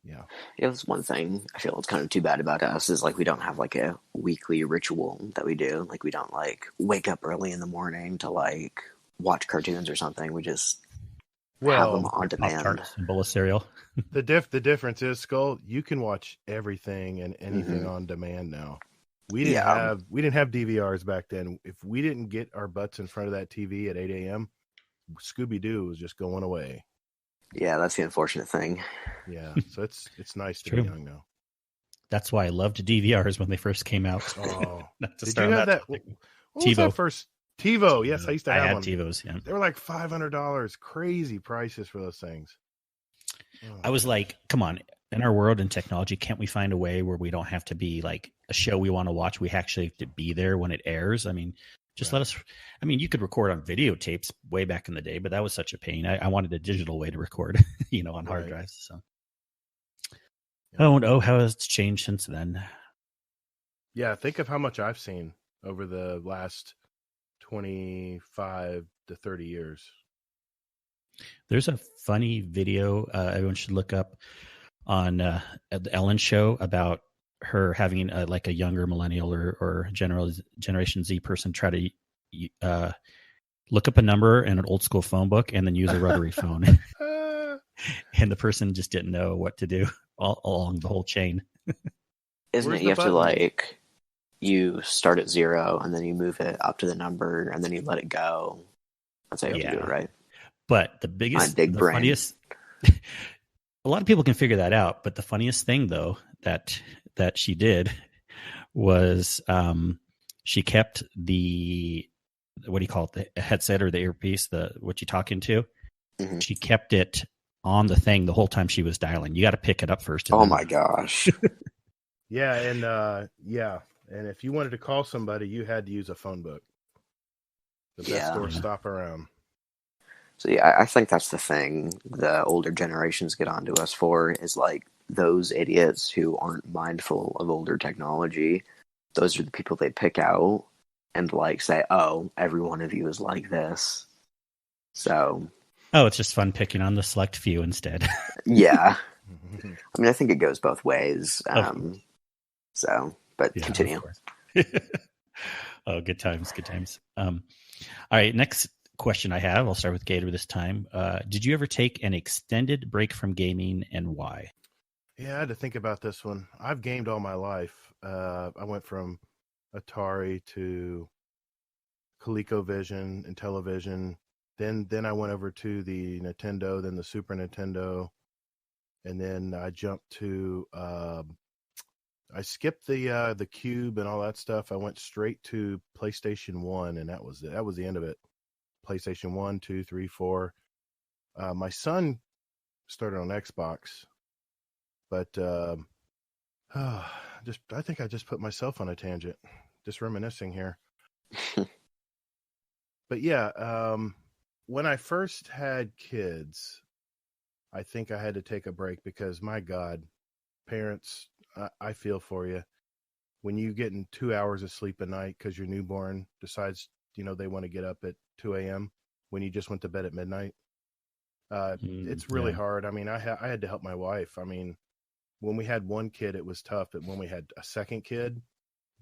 yeah. Yeah, that's one thing I feel it's kind of too bad about us is like we don't have like a weekly ritual that we do. Like we don't like wake up early in the morning to like watch cartoons or something. We just have them on demand. Pop-Tarts and bowl of cereal. The difference is, Skull, you can watch everything and anything on demand now. We didn't have DVRs back then. If we didn't get our butts in front of that TV at 8 a.m., Scooby-Doo was just going away. Yeah, that's the unfortunate thing. Yeah, so it's nice to be young now. That's why I loved DVRs when they first came out. Oh, did you have that? What was that first? TiVo. Yes, I used to have one. I had TiVos, yeah. They were like $500. Crazy prices for those things. Oh. I was like, come on. In our world and technology, can't we find a way where we don't have to be like a show we want to watch? We actually have to be there when it airs. I mean, just let us. I mean, you could record on videotapes way back in the day, but that was such a pain. I wanted a digital way to record, on hard drives. So, how has it changed since then? Yeah, think of how much I've seen over the last 25 to 30 years. There's a funny video everyone should look up on the Ellen show about her having like a younger millennial or Generation Z person try to look up a number in an old school phone book and then use a rotary phone. And the person just didn't know what to do all along the whole chain. Isn't it you have to like, you start at 0 and then you move it up to the number and then you let it go. That's how you have to do it, right? But the funniest, a lot of people can figure that out. But the funniest thing, though, that she did was she kept the, what do you call it, the headset or the earpiece, what you talk into. Mm-hmm. She kept it on the thing the whole time she was dialing. You got to pick it up first. Oh my gosh! Yeah, and if you wanted to call somebody, you had to use a phone book. The best door stop around. So yeah, I think that's the thing the older generations get onto us for is like those idiots who aren't mindful of older technology. Those are the people they pick out and like say, "Oh, every one of you is like this." So, it's just fun picking on the select few instead. Yeah, I mean, I think it goes both ways. But continue. Oh, good times. All right, next question I have. I'll start with GATR this time. Did you ever take an extended break from gaming and why? Yeah, I had to think about this one. I've gamed all my life. I went from Atari to ColecoVision and Television. Then I went over to the Nintendo, then the Super Nintendo, and then I jumped to. I skipped the Cube and all that stuff. I went straight to PlayStation 1, and that was the end of it. PlayStation 1, 2, 3, 4. My son started on Xbox, but I think I just put myself on a tangent, just reminiscing here. But yeah, when I first had kids, I think I had to take a break because, my God, parents, I feel for you. When you get in 2 hours of sleep a night because your newborn decides, they want to get up at 2 a.m. when you just went to bed at midnight. It's really hard. I mean, I had to help my wife. I mean, when we had one kid, it was tough. But when we had a second kid,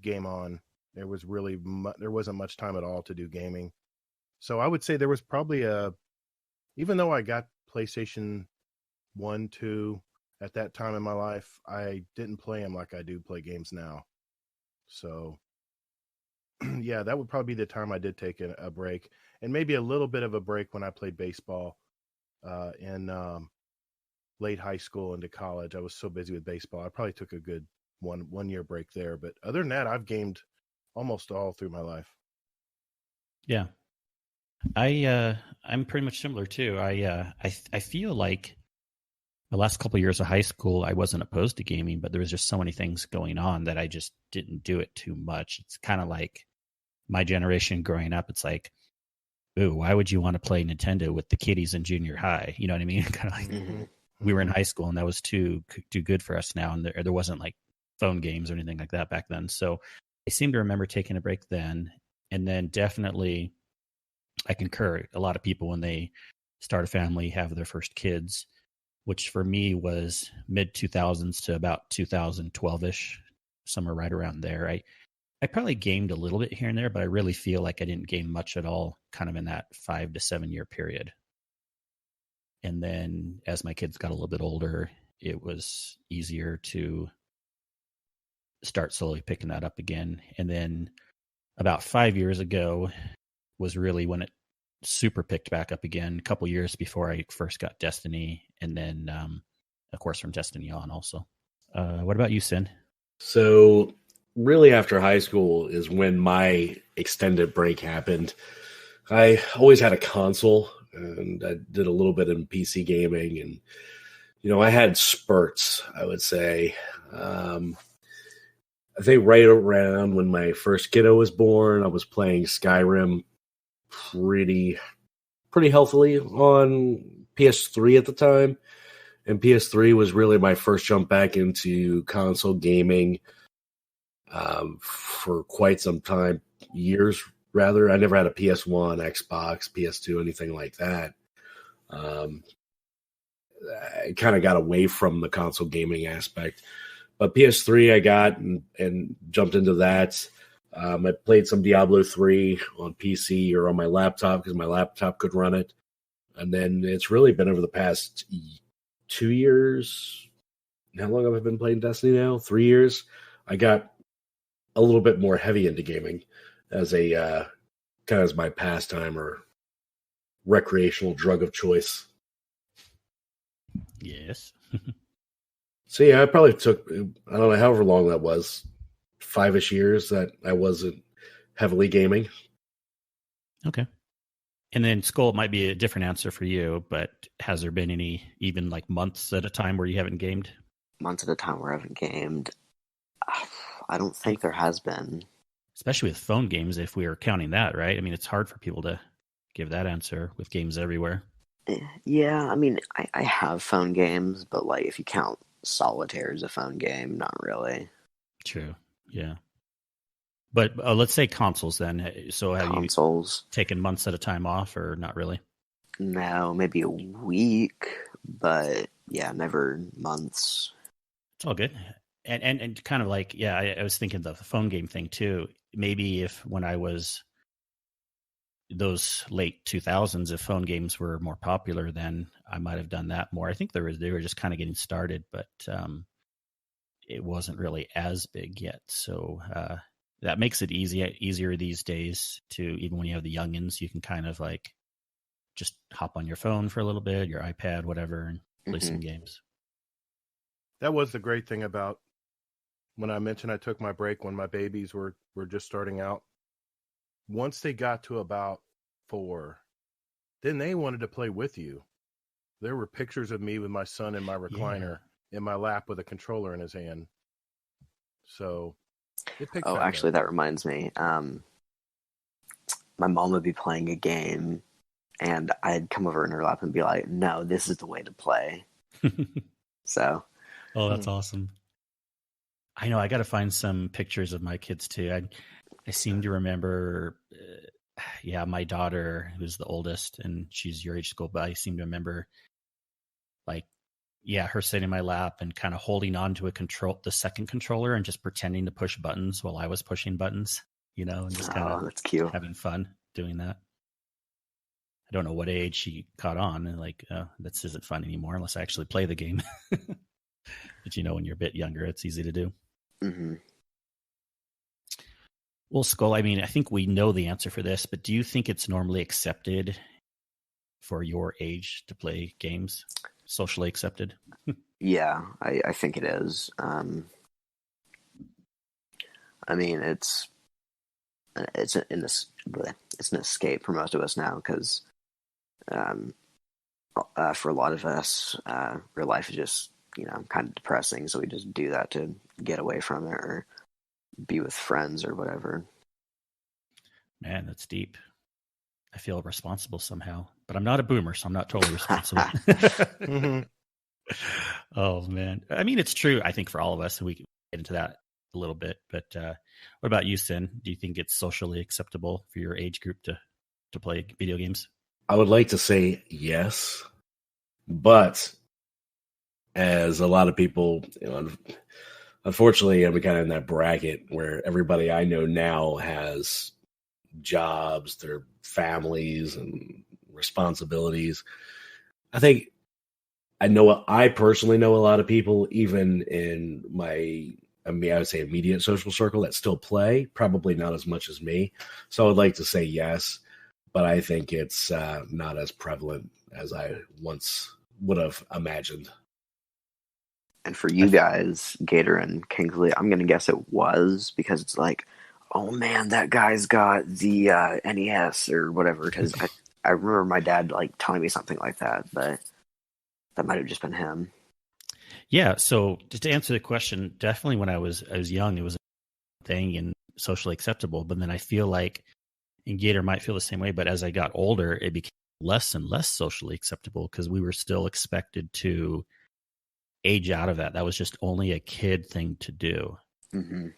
game on. There was there wasn't much time at all to do gaming. So I would say there was probably even though I got PlayStation 1, 2 at that time in my life, I didn't play them like I do play games now. So yeah, that would probably be the time I did take a break, and maybe a little bit of a break when I played baseball in late high school into college. I was so busy with baseball. I probably took a good one year break there. But other than that, I've gamed almost all through my life. Yeah. I'm pretty much similar too. I feel like the last couple of years of high school, I wasn't opposed to gaming, but there was just so many things going on that I just didn't do it too much. It's kind of like my generation growing up. It's like, ooh, why would you want to play Nintendo with the kiddies in junior high? You know what I mean? Kind of like we were in high school and that was too good for us now. And there wasn't like phone games or anything like that back then. So I seem to remember taking a break then. And then definitely I concur. A lot of people, when they start a family, have their first kids, which for me was mid 2000s to about 2012-ish, somewhere right around there. I probably gamed a little bit here and there, but I really feel like I didn't game much at all kind of in that 5 to 7 year period. And then as my kids got a little bit older, it was easier to start slowly picking that up again. And then about 5 years ago was really when it super picked back up again, a couple years before I first got Destiny. And then, of course, from Destiny on also. What about you, Sin? So really after high school is when my extended break happened. I always had a console, and I did a little bit in PC gaming, and I had spurts, I would say. I think right around when my first kiddo was born, I was playing Skyrim pretty healthily on PS3 at the time. And PS3 was really my first jump back into console gaming for quite some time, years rather. I never had a PS1, Xbox, PS2, anything like that. I kind of got away from the console gaming aspect. But PS3 I got and jumped into that. I played some Diablo 3 on PC or on my laptop because my laptop could run it. And then it's really been over the past 2 years. How long have I been playing Destiny now? 3 years. I got a little bit more heavy into gaming as a kind of as my pastime or recreational drug of choice. Yes. So yeah, I probably took, I don't know, however long that was, 5-ish years that I wasn't heavily gaming. Okay. And then Skull, it might be a different answer for you, but has there been any even like months at a time where you haven't gamed? Months at a time where I haven't gamed? I don't think there has been. Especially with phone games, if we are counting that, right? I mean, it's hard for people to give that answer with games everywhere. Yeah, I mean, I have phone games, but like if you count Solitaire as a phone game, not really. True, yeah. But let's say consoles then. So have Consoles. you taken months at a time off or not really? No, maybe a week, but yeah, never months. It's all good. And kind of like, yeah, I was thinking the phone game thing too. Maybe if when I was those late 2000s, if phone games were more popular, then I might have done that more. I think they were just kind of getting started, but it wasn't really as big yet. So that makes it easier these days to, even when you have the youngins, you can kind of like just hop on your phone for a little bit, your iPad, whatever, and play some games. That was the great thing about when I mentioned I took my break when my babies were just starting out. Once they got to about 4, then they wanted to play with you. There were pictures of me with my son in my recliner in my lap with a controller in his hand. So it picked back actually, up. that reminds me. My mom would be playing a game, and I'd come over in her lap and be like, "No, this is the way to play." So. Oh, that's awesome. I know. I got to find some pictures of my kids too. I seem to remember, my daughter, who's the oldest, and she's your age, School, but I seem to remember, her sitting in my lap and kind of holding on to the second controller and just pretending to push buttons while I was pushing buttons, and just kind of that's cute. Having fun doing that. I don't know what age she caught on, and this isn't fun anymore unless I actually play the game. But when you're a bit younger, it's easy to do. Mm-hmm. Well, Skull, I mean, I think we know the answer for this, but do you think it's normally accepted for your age to play games? Socially accepted? Yeah, I think it is. I mean, it's an escape for most of us now because for a lot of us, real life is just kind of depressing, so we just do that to get away from it or be with friends or whatever. Man, that's deep. I feel responsible somehow, but I'm not a boomer, so I'm not totally responsible. Oh man, I mean, it's true. I think for all of us, and we can get into that a little bit. But what about you, Sin? Do you think it's socially acceptable for your age group to play video games? I would like to say yes, but as a lot of people, unfortunately, I'm kind of in that bracket where everybody I know now has jobs, their families, and responsibilities. I think I personally know a lot of people, even in I would say immediate social circle, that still play, probably not as much as me. So I would like to say yes, but I think it's not as prevalent as I once would have imagined. And for you guys, Gator and Kingsley, I'm going to guess it was, because it's like, oh man, that guy's got the NES or whatever. Because I remember my dad like telling me something like that, but that might have just been him. Yeah. So just to answer the question, definitely when I was young, it was a thing and socially acceptable. But then I feel like, and Gator might feel the same way, but as I got older, it became less and less socially acceptable because we were still expected to age out of that. That was just only a kid thing to do. Mm-hmm.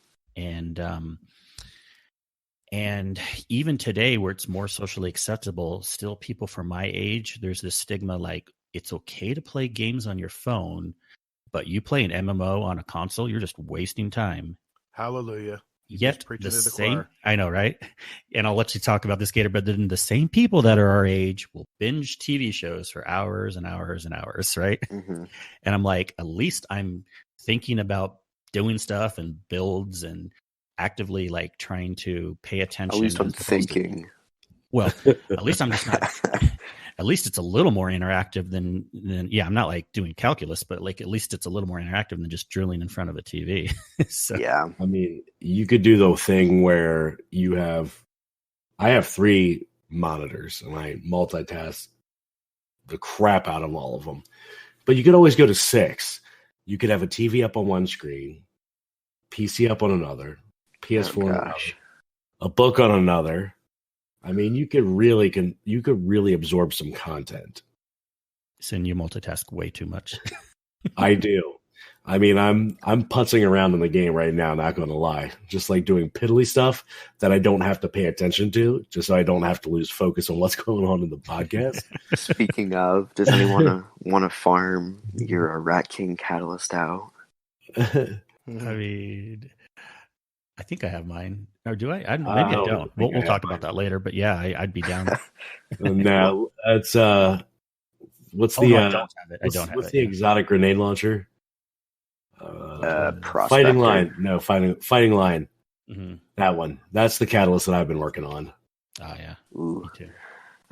And even today, where it's more socially acceptable, still people from my age, there's this stigma like it's okay to play games on your phone, but you play an MMO on a console, you're just wasting time. Hallelujah. Yet the same, I know, right? And I'll let you talk about this, Gator, but then the same people that are our age will binge TV shows for hours and hours and hours, right? Mm-hmm. And I'm like, at least I'm thinking about doing stuff and builds and actively like trying to pay attention. At least I'm thinking. Well, at least I'm just not. At least it's a little more interactive than yeah. I'm not like doing calculus, but like at least it's a little more interactive than just drilling in front of a TV. So, yeah, I mean, you could do the thing where I have 3 monitors and I multitask the crap out of all of them. But you could always go to 6. You could have a TV up on one screen, PC up on another, PS4 on another, a book on another. I mean, you could really absorb some content. So you multitask way too much. I do. I mean, I'm putzing around in the game right now, not going to lie. Just like doing piddly stuff that I don't have to pay attention to, just so I don't have to lose focus on what's going on in the podcast. Speaking of, does anyone want to farm your Rat King Catalyst out? I mean, I think I have mine. Or do I? Maybe I don't. We'll talk about that later. But yeah, I'd be down. Now, that's what's no, I don't have it. I don't have what's it. the exotic grenade launcher? Fighting Line. No, Fighting Line. Mm-hmm. That one. That's the catalyst that I've been working on. Oh yeah. Ooh. Me too.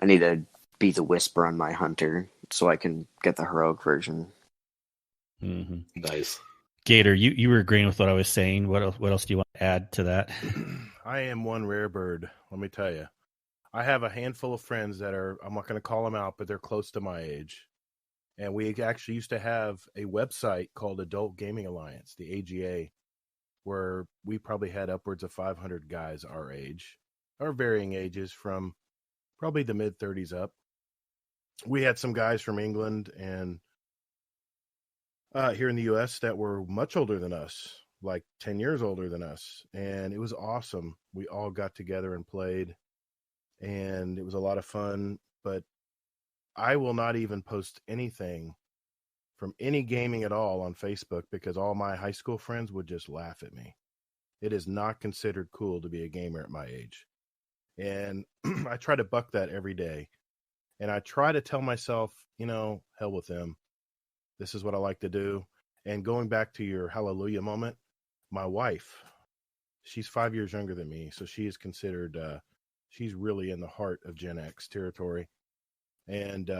I need to be the Whisper on my Hunter so I can get the heroic version. Mm-hmm. Nice. Gator, you were agreeing with what I was saying. What else do you want to add to that? I am one rare bird, let me tell you. I have a handful of friends that are, I'm not going to call them out, but they're close to my age. And we actually used to have a website called Adult Gaming Alliance, the AGA, where we probably had upwards of 500 guys our age, or varying ages from probably the mid-30s up. We had some guys from England and here in the U.S. that were much older than us, like 10 years older than us. And it was awesome. We all got together and played, and it was a lot of fun. But I will not even post anything from any gaming at all on Facebook because all my high school friends would just laugh at me. It is not considered cool to be a gamer at my age. And I try to buck that every day. And I try to tell myself, hell with them. This is what I like to do. And going back to your hallelujah moment, my wife, she's 5 years younger than me. So she is considered, she's really in the heart of Gen X territory. And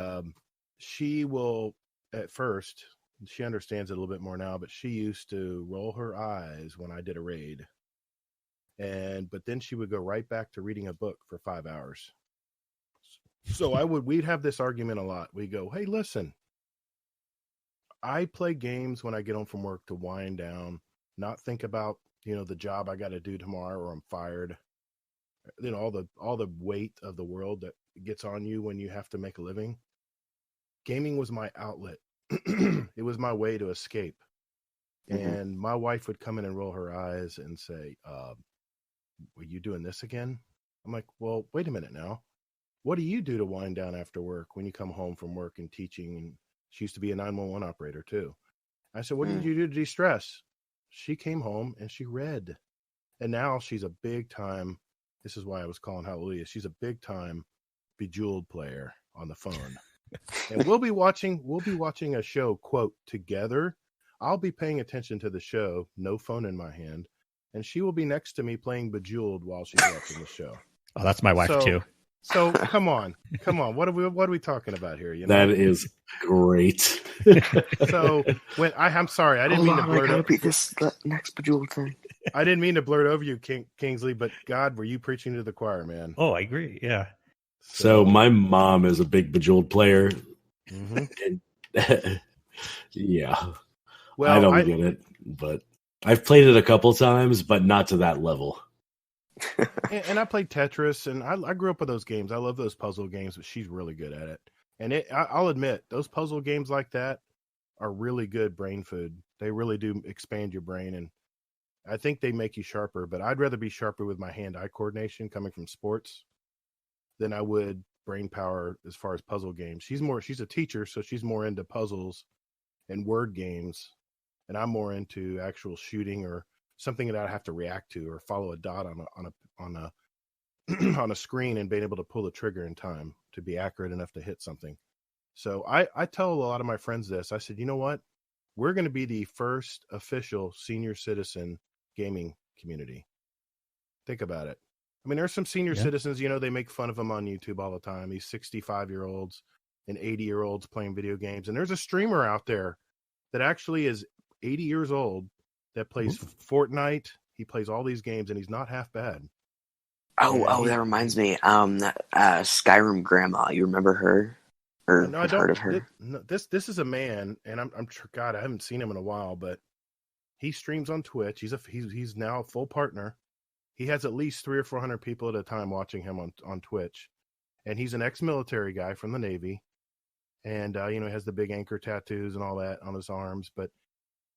she will, at first, she understands it a little bit more now, but she used to roll her eyes when I did a raid. But then she would go right back to reading a book for 5 hours. So we'd have this argument a lot. We go, hey, listen, I play games when I get home from work to wind down, not think about, the job I got to do tomorrow or I'm fired. All the weight of the world that gets on you when you have to make a living. Gaming was my outlet. It was my way to escape. Mm-hmm. And my wife would come in and roll her eyes and say, were you doing this again? I'm like, well, wait a minute now. What do you do to wind down after work when you come home from work and teaching? And she used to be a 911 operator too. I said, what did you do to de-stress? She came home and she read. And now she's a big time. This is why I was calling Hallelujah. She's a big time Bejeweled player on the phone. And we'll be watching a show, quote, together. I'll be paying attention to the show, no phone in my hand. And she will be next to me playing Bejeweled while she's watching the show. Oh, that's my wife too. So come on. What are we talking about here? You know? That is great. So when I'm sorry, I didn't mean to blurt over this next Bejeweled thing. I didn't mean to blurt over you, Kingsley, but God, were you preaching to the choir, man? Oh, I agree. Yeah. So my mom is a big Bejeweled player. Mm-hmm. And, yeah. Well, I don't get it, but I've played it a couple times, but not to that level. and I played Tetris, and I grew up with those games. I love those puzzle games, but she's really good at it. And I'll admit, those puzzle games like that are really good brain food. They really do expand your brain, and I think they make you sharper. But I'd rather be sharper with my hand-eye coordination coming from sports than I would brain power as far as puzzle games. She's a teacher, so she's more into puzzles and word games, and I'm more into actual shooting or something that I have to react to or follow a dot on a screen and being able to pull the trigger in time to be accurate enough to hit something. So I tell a lot of my friends this. I said, you know what? We're going to be the first official senior citizen gaming community. Think about it. I mean, there's some senior citizens, they make fun of them on YouTube all the time. These 65-year-olds and 80-year-olds playing video games. And there's a streamer out there that actually is 80 years old that plays Fortnite. He plays all these games, and he's not half bad. That reminds me. Skyrim Grandma. You remember her? Or no, I've heard of her? This is a man, and I'm God, I haven't seen him in a while, but he streams on Twitch. He's now a full partner. He has at least 300 or 400 people at a time watching him on Twitch, and he's an ex-military guy from the Navy, and he has the big anchor tattoos and all that on his arms, but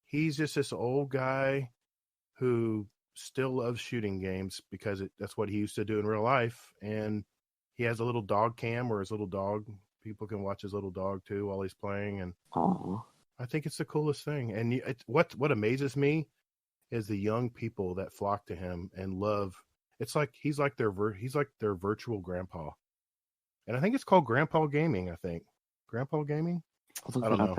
he's just this old guy who still loves shooting games because that's what he used to do in real life. And he has a little dog cam where his little dog, people can watch his little dog too while he's playing. And I think it's the coolest thing. And what amazes me is the young people that flock to him and love. It's like he's like their virtual grandpa. And I think it's called Grandpa Gaming. I think Grandpa Gaming. I'll look it up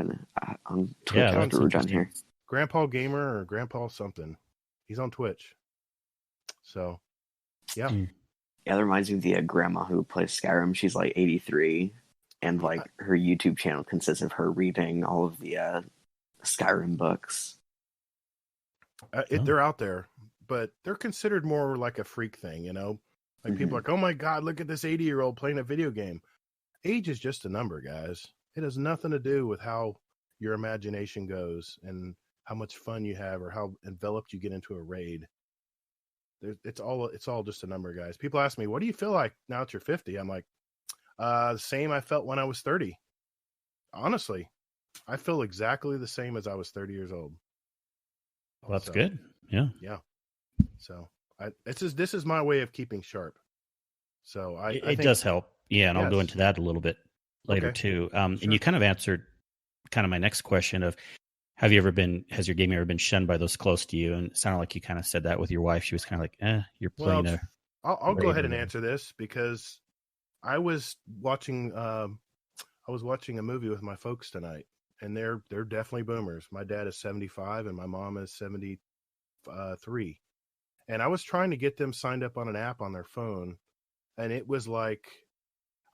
on Twitch Yeah, after we're done here. Grandpa Gamer or Grandpa something. He's on Twitch. So, yeah. Yeah, that reminds me of the grandma who plays Skyrim. She's like 83, and like her YouTube channel consists of her reading all of the Skyrim books. They're out there, but they're considered more like a freak thing, Like people are like, oh my God, look at this 80-year-old playing a video game. Age is just a number, guys. It has nothing to do with how your imagination goes and how much fun you have or how enveloped you get into a raid. It's all just a number, guys. People ask me, what do you feel like now that you're 50? I'm like, the same I felt when I was 30. Honestly, I feel exactly the same as I was 30 years old. Well, that's good. Yeah. Yeah. So this is my way of keeping sharp. So I think does help. Yeah. And I'll go into that a little bit later too. Sure. And you kind of answered kind of my next question of, has your gaming ever been shunned by those close to you? And it sounded like you kind of said that with your wife. She was kind of like, you're playing I'll go ahead and answer this because I was watching a movie with my folks tonight, and they're definitely boomers. My dad is 75 and my mom is 73. And I was trying to get them signed up on an app on their phone, and it was like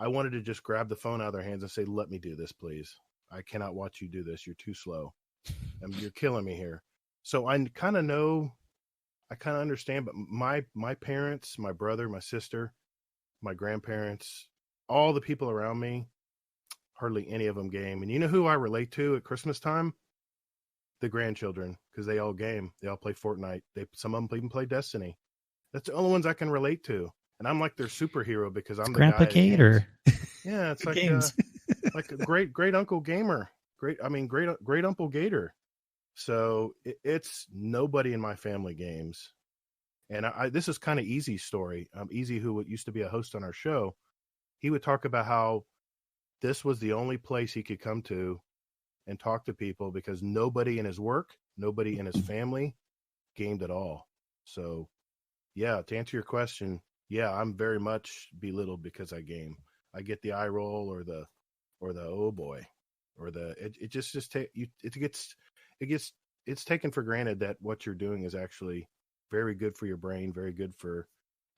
I wanted to just grab the phone out of their hands and say, let me do this, please. I cannot watch you do this. You're too slow. You're killing me here. So I kind of understand, but my parents, my brother, my sister, my grandparents, all the people around me, hardly any of them game. And you know who I relate to at Christmas time? The grandchildren, because they all game. They all play Fortnite. Some of them even play Destiny. That's the only ones I can relate to. And I'm like their superhero because I'm the Grandpa guy. Gator. Yeah, it's like games. like a great Uncle Gamer. Great Uncle Gator. So it's nobody in my family games. And this is kind of Easy's story. Easy, who used to be a host on our show, he would talk about how this was the only place he could come to and talk to people, because nobody in his work, nobody in his family gamed at all. So yeah, to answer your question, yeah, I'm very much belittled because I game. I get the eye roll or the oh boy, or the it just take you. It's taken for granted that what you're doing is actually very good for your brain, very good for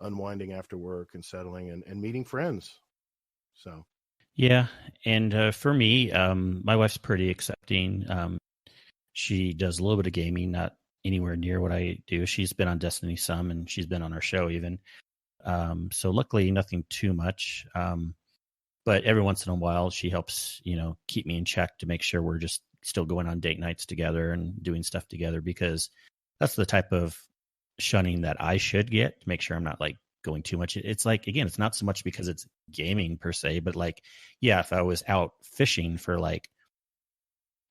unwinding after work and settling and meeting friends. So yeah, and for me, my wife's pretty accepting. She does a little bit of gaming, not anywhere near what I do. She's been on Destiny some, and she's been on our show even. So luckily, nothing too much. But every once in a while, she helps, keep me in check to make sure we're just still going on date nights together and doing stuff together, because that's the type of shunning that I should get to make sure I'm not like going too much. It's like, again, it's not so much because it's gaming per se, but like, yeah, if I was out fishing for like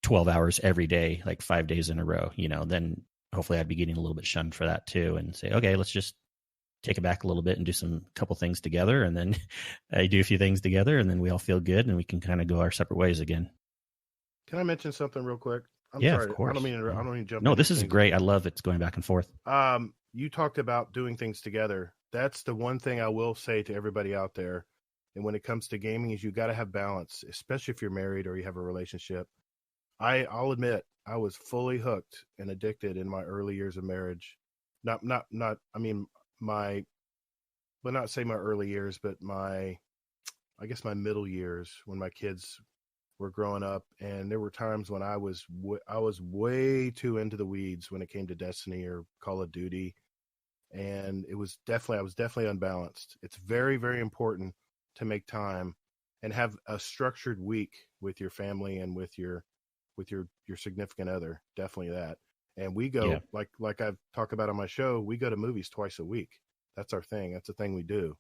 12 hours every day, like 5 days in a row, then hopefully I'd be getting a little bit shunned for that too, and say, okay, let's just take it back a little bit and do some couple things together. And then I do a few things together, and then we all feel good and we can kind of go our separate ways again. Can I mention something real quick? I'm yeah, sorry. Of course. I don't mean to jump. No, this is great. I love it's going back and forth. You talked about doing things together. That's the one thing I will say to everybody out there. And when it comes to gaming, is you got to have balance, especially if you're married or you have a relationship. I'll admit I was fully hooked and addicted in my early years of marriage. Not my early years, but my middle years, when my kids were growing up. And there were times when I was way too into the weeds when it came to Destiny or Call of Duty. And I was definitely unbalanced. It's very, very important to make time and have a structured week with your family and with your significant other. Definitely that. And we go, like I've talked about on my show, we go to movies twice a week. That's our thing. That's the thing we do.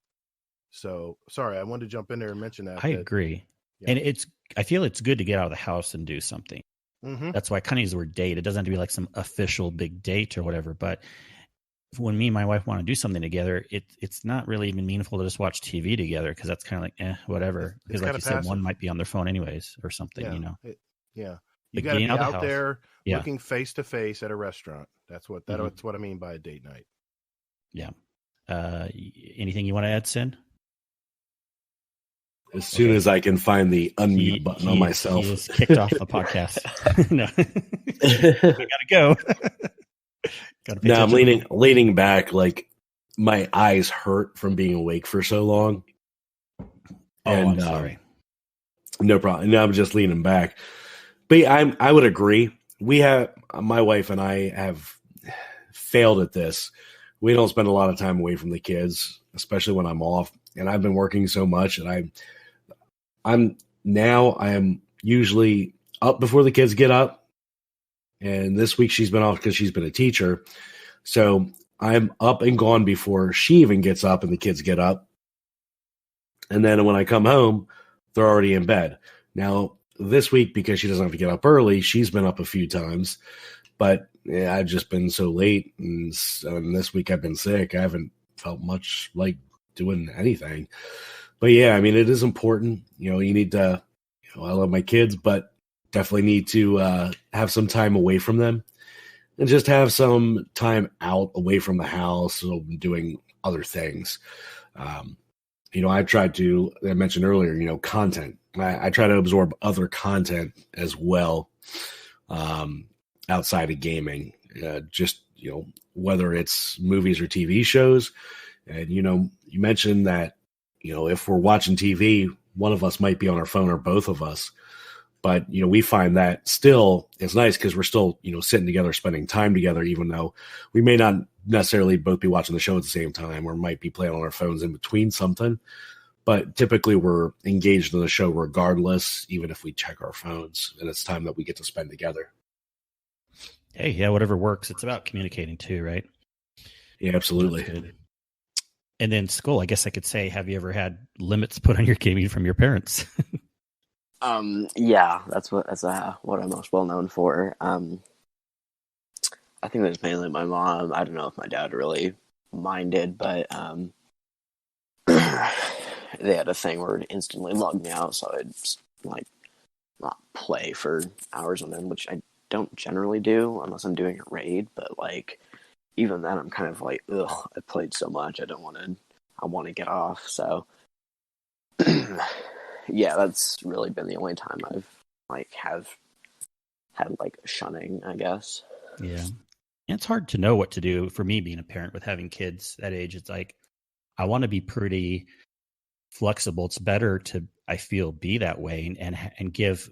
So sorry, I wanted to jump in there and mention that. I agree. Yeah. And I feel it's good to get out of the house and do something. Mm-hmm. That's why I kind of use the word date. It doesn't have to be like some official big date or whatever, but when me and my wife want to do something together, it's not really even meaningful to just watch TV together, because that's kind of like, whatever. Because like you said, one might be on their phone anyways or something, You got to be out there looking face to face at a restaurant. That's what I mean by a date night. Yeah. Anything you want to add, Sin? As soon as I can find the unmute button on myself. He was kicked off the podcast. No. We gotta go. No, I'm leaning back, like my eyes hurt from being awake for so long. I'm sorry. No problem. No, I'm just leaning back. But yeah, I would agree. My wife and I have failed at this. We don't spend a lot of time away from the kids, especially when I'm off. And I've been working so much, and I am usually up before the kids get up. And this week she's been off because she's been a teacher. So I'm up and gone before she even gets up and the kids get up. And then when I come home, they're already in bed. Now, this week, because she doesn't have to get up early, she's been up a few times. But yeah, I've just been so late. And this week I've been sick. I haven't felt much like doing anything. But yeah, I mean, it is important. You need to, I love my kids, but definitely need to have some time away from them and just have some time out away from the house, so doing other things. I tried to, I mentioned earlier, content. I try to absorb other content as well outside of gaming, whether it's movies or TV shows. And, you mentioned that, if we're watching TV, one of us might be on our phone or both of us. But, we find that still it's nice because we're still, sitting together, spending time together, even though we may not necessarily both be watching the show at the same time, or might be playing on our phones in between something. But typically we're engaged in the show regardless, even if we check our phones, and it's time that we get to spend together. Hey, yeah, whatever works. It's about communicating too, right? Yeah, absolutely. And then Skull, I guess I could say, have you ever had limits put on your gaming from your parents? Yeah, that's what I'm most well known for. I think it was mainly my mom. I don't know if my dad really minded, but they had a thing where it instantly logged me out, so I'd not play for hours on end, which I don't generally do unless I'm doing a raid. But like even then, I'm kind of like, ugh, I played so much, I want to get off. So yeah, that's really been the only time I've have had like shunning, I guess. Yeah. It's hard to know what to do. For me, being a parent with having kids that age, it's like I want to be pretty flexible. It's better to, I feel, be that way and give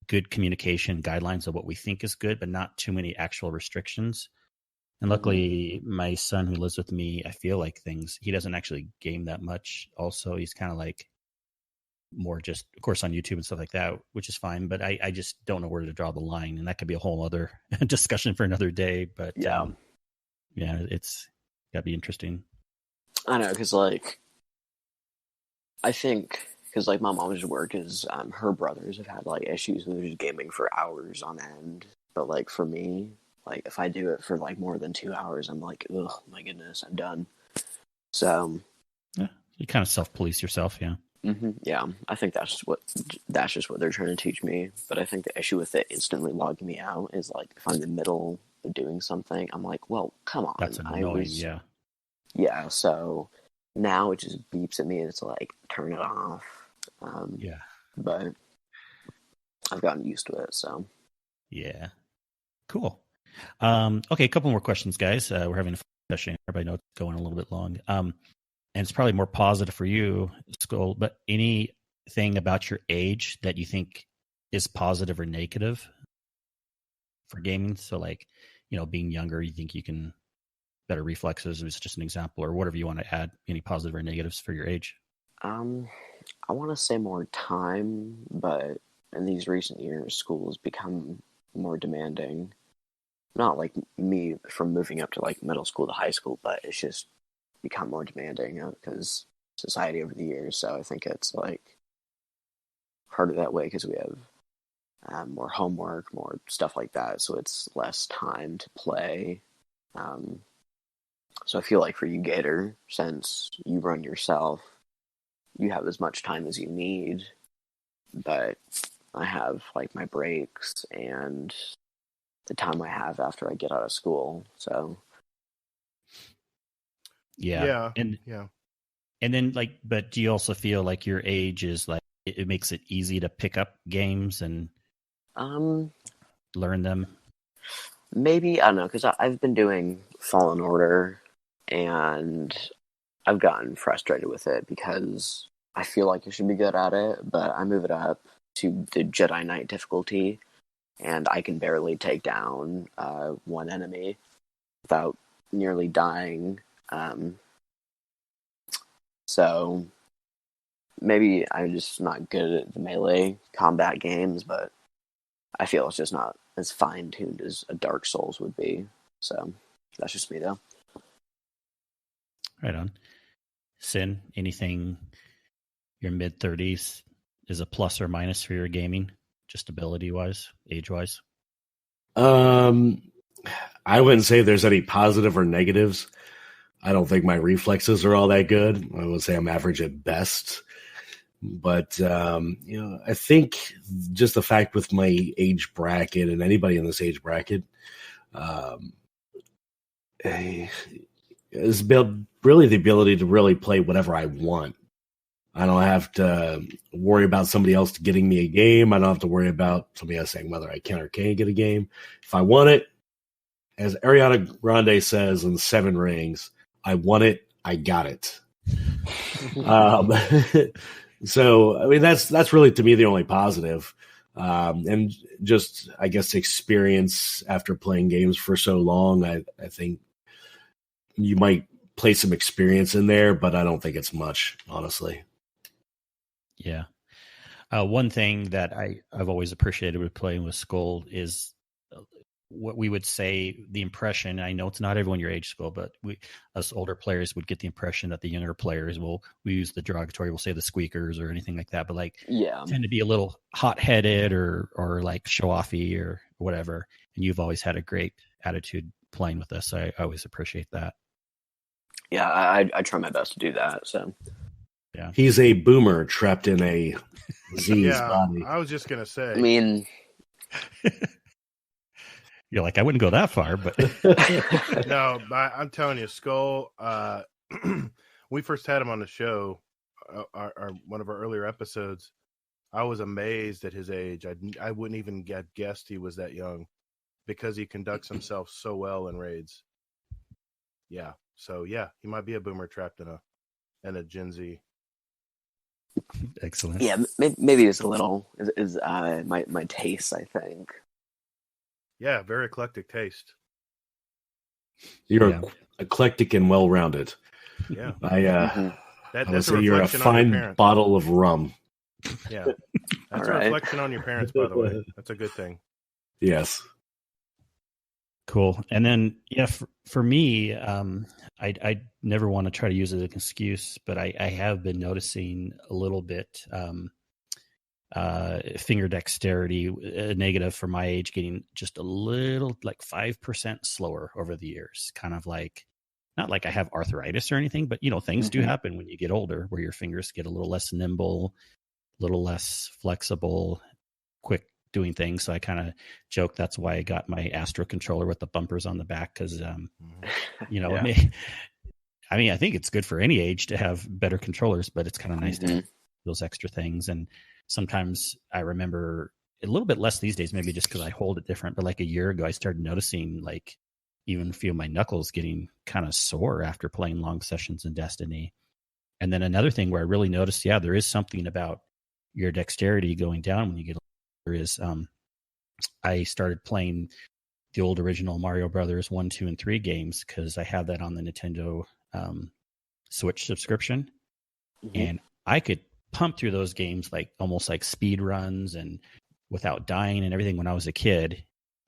good communication guidelines of what we think is good, but not too many actual restrictions. And luckily, my son who lives with me, I feel like he doesn't actually game that much. Also, he's kind of like more just, of course, on YouTube and stuff like that, which is fine. But I just don't know where to draw the line. And that could be a whole other discussion for another day. But yeah, it's got to be interesting. I know, because like, I think, because like my mom's work is, her brothers have had like issues with just gaming for hours on end. But like for me, like if I do it for like more than 2 hours, I'm like, oh my goodness, I'm done. So yeah, you kind of self-police yourself, yeah. Yeah, I think that's just what they're trying to teach me. But I think the issue with it instantly logging me out is like if I'm in the middle of doing something, I'm like, well, come on. That's annoying, yeah. Yeah, so now it just beeps at me and it's like, turn it off. Yeah. But I've gotten used to it, so. Yeah. Cool. Okay, a couple more questions, guys. We're having a discussion. Everybody knows it's going a little bit long. And it's probably more positive for you, Skull, but anything about your age that you think is positive or negative for gaming? So like, being younger, you think you can better reflexes is just an example, or whatever you want to add, any positive or negatives for your age? I want to say more time, but in these recent years, school has become more demanding. Not like me from moving up to like middle school to high school, but it's just become more demanding because society over the years. So I think it's like harder that way because we have more homework, more stuff like that. So it's less time to play. So I feel like for you, GATR, since you run yourself, you have as much time as you need, but I have like my breaks and the time I have after I get out of school. So yeah. And then like, but do you also feel like your age is like, it makes it easy to pick up games and learn them? Maybe, I don't know, because I've been doing Fallen Order and I've gotten frustrated with it because I feel like I should be good at it, but I move it up to the Jedi Knight difficulty and I can barely take down one enemy without nearly dying. So maybe I'm just not good at the melee combat games, but I feel it's just not as fine-tuned as a Dark Souls would be. So that's just me, though. Right on. Sin, anything your mid-30s is a plus or minus for your gaming, just ability-wise, age-wise? I wouldn't say there's any positive or negatives. I don't think my reflexes are all that good. I would say I'm average at best. But, I think just the fact with my age bracket and anybody in this age bracket is really the ability to really play whatever I want. I don't have to worry about somebody else getting me a game. I don't have to worry about somebody else saying whether I can or can't get a game. If I want it, as Ariana Grande says in Seven Rings, I want it, I got it. So, I mean, that's really, to me, the only positive. And just, I guess, experience after playing games for so long, I think you might play some experience in there, but I don't think it's much, honestly. Yeah. One thing that I've always appreciated with playing with Skull is what we would say the impression. I know it's not everyone your age, Skull, but us older players would get the impression that the younger players we use the derogatory, we'll say the squeakers or anything like that, but like tend to be a little hot-headed or like show-offy or whatever. And you've always had a great attitude playing with us. So I always appreciate that. Yeah, I try my best to do that. So Yeah. He's a boomer trapped in a Z's body. I was just gonna say. I mean, you're like, I wouldn't go that far, but no, I'm telling you, Skull. We first had him on the show, one of our earlier episodes. I was amazed at his age. I wouldn't even guessed he was that young because he conducts himself so well in raids. Yeah. So yeah, he might be a boomer trapped in a Gen Z. Excellent. Yeah, maybe it's a little is my taste, I think. Yeah, very eclectic taste. You're eclectic and well-rounded. Yeah. I That's would a say you're a reflection on your fine parents. bottle of rum. Yeah. That's All a right. reflection on your parents, by the way. That's a good thing. Yes. Cool. And then, for me, I never want to try to use it as an excuse, but I have been noticing a little bit finger dexterity, negative for my age, getting just a little, like 5% slower over the years. Kind of like, not like I have arthritis or anything, but things do happen when you get older, where your fingers get a little less nimble, a little less flexible, quick doing things. So I kind of joke that's why I got my Astro controller with the bumpers on the back, because I think it's good for any age to have better controllers, but it's kind of nice to have those extra things. And sometimes I remember a little bit less these days, maybe just because I hold it different, but like a year ago I started noticing like even a few of my knuckles getting kind of sore after playing long sessions in Destiny. And then another thing where I really noticed, there is something about your dexterity going down when you get older is I started playing the old original Mario Brothers 1, 2, and 3 games because I have that on the Nintendo Switch subscription. And I could pump through those games like almost like speed runs and without dying and everything when I was a kid.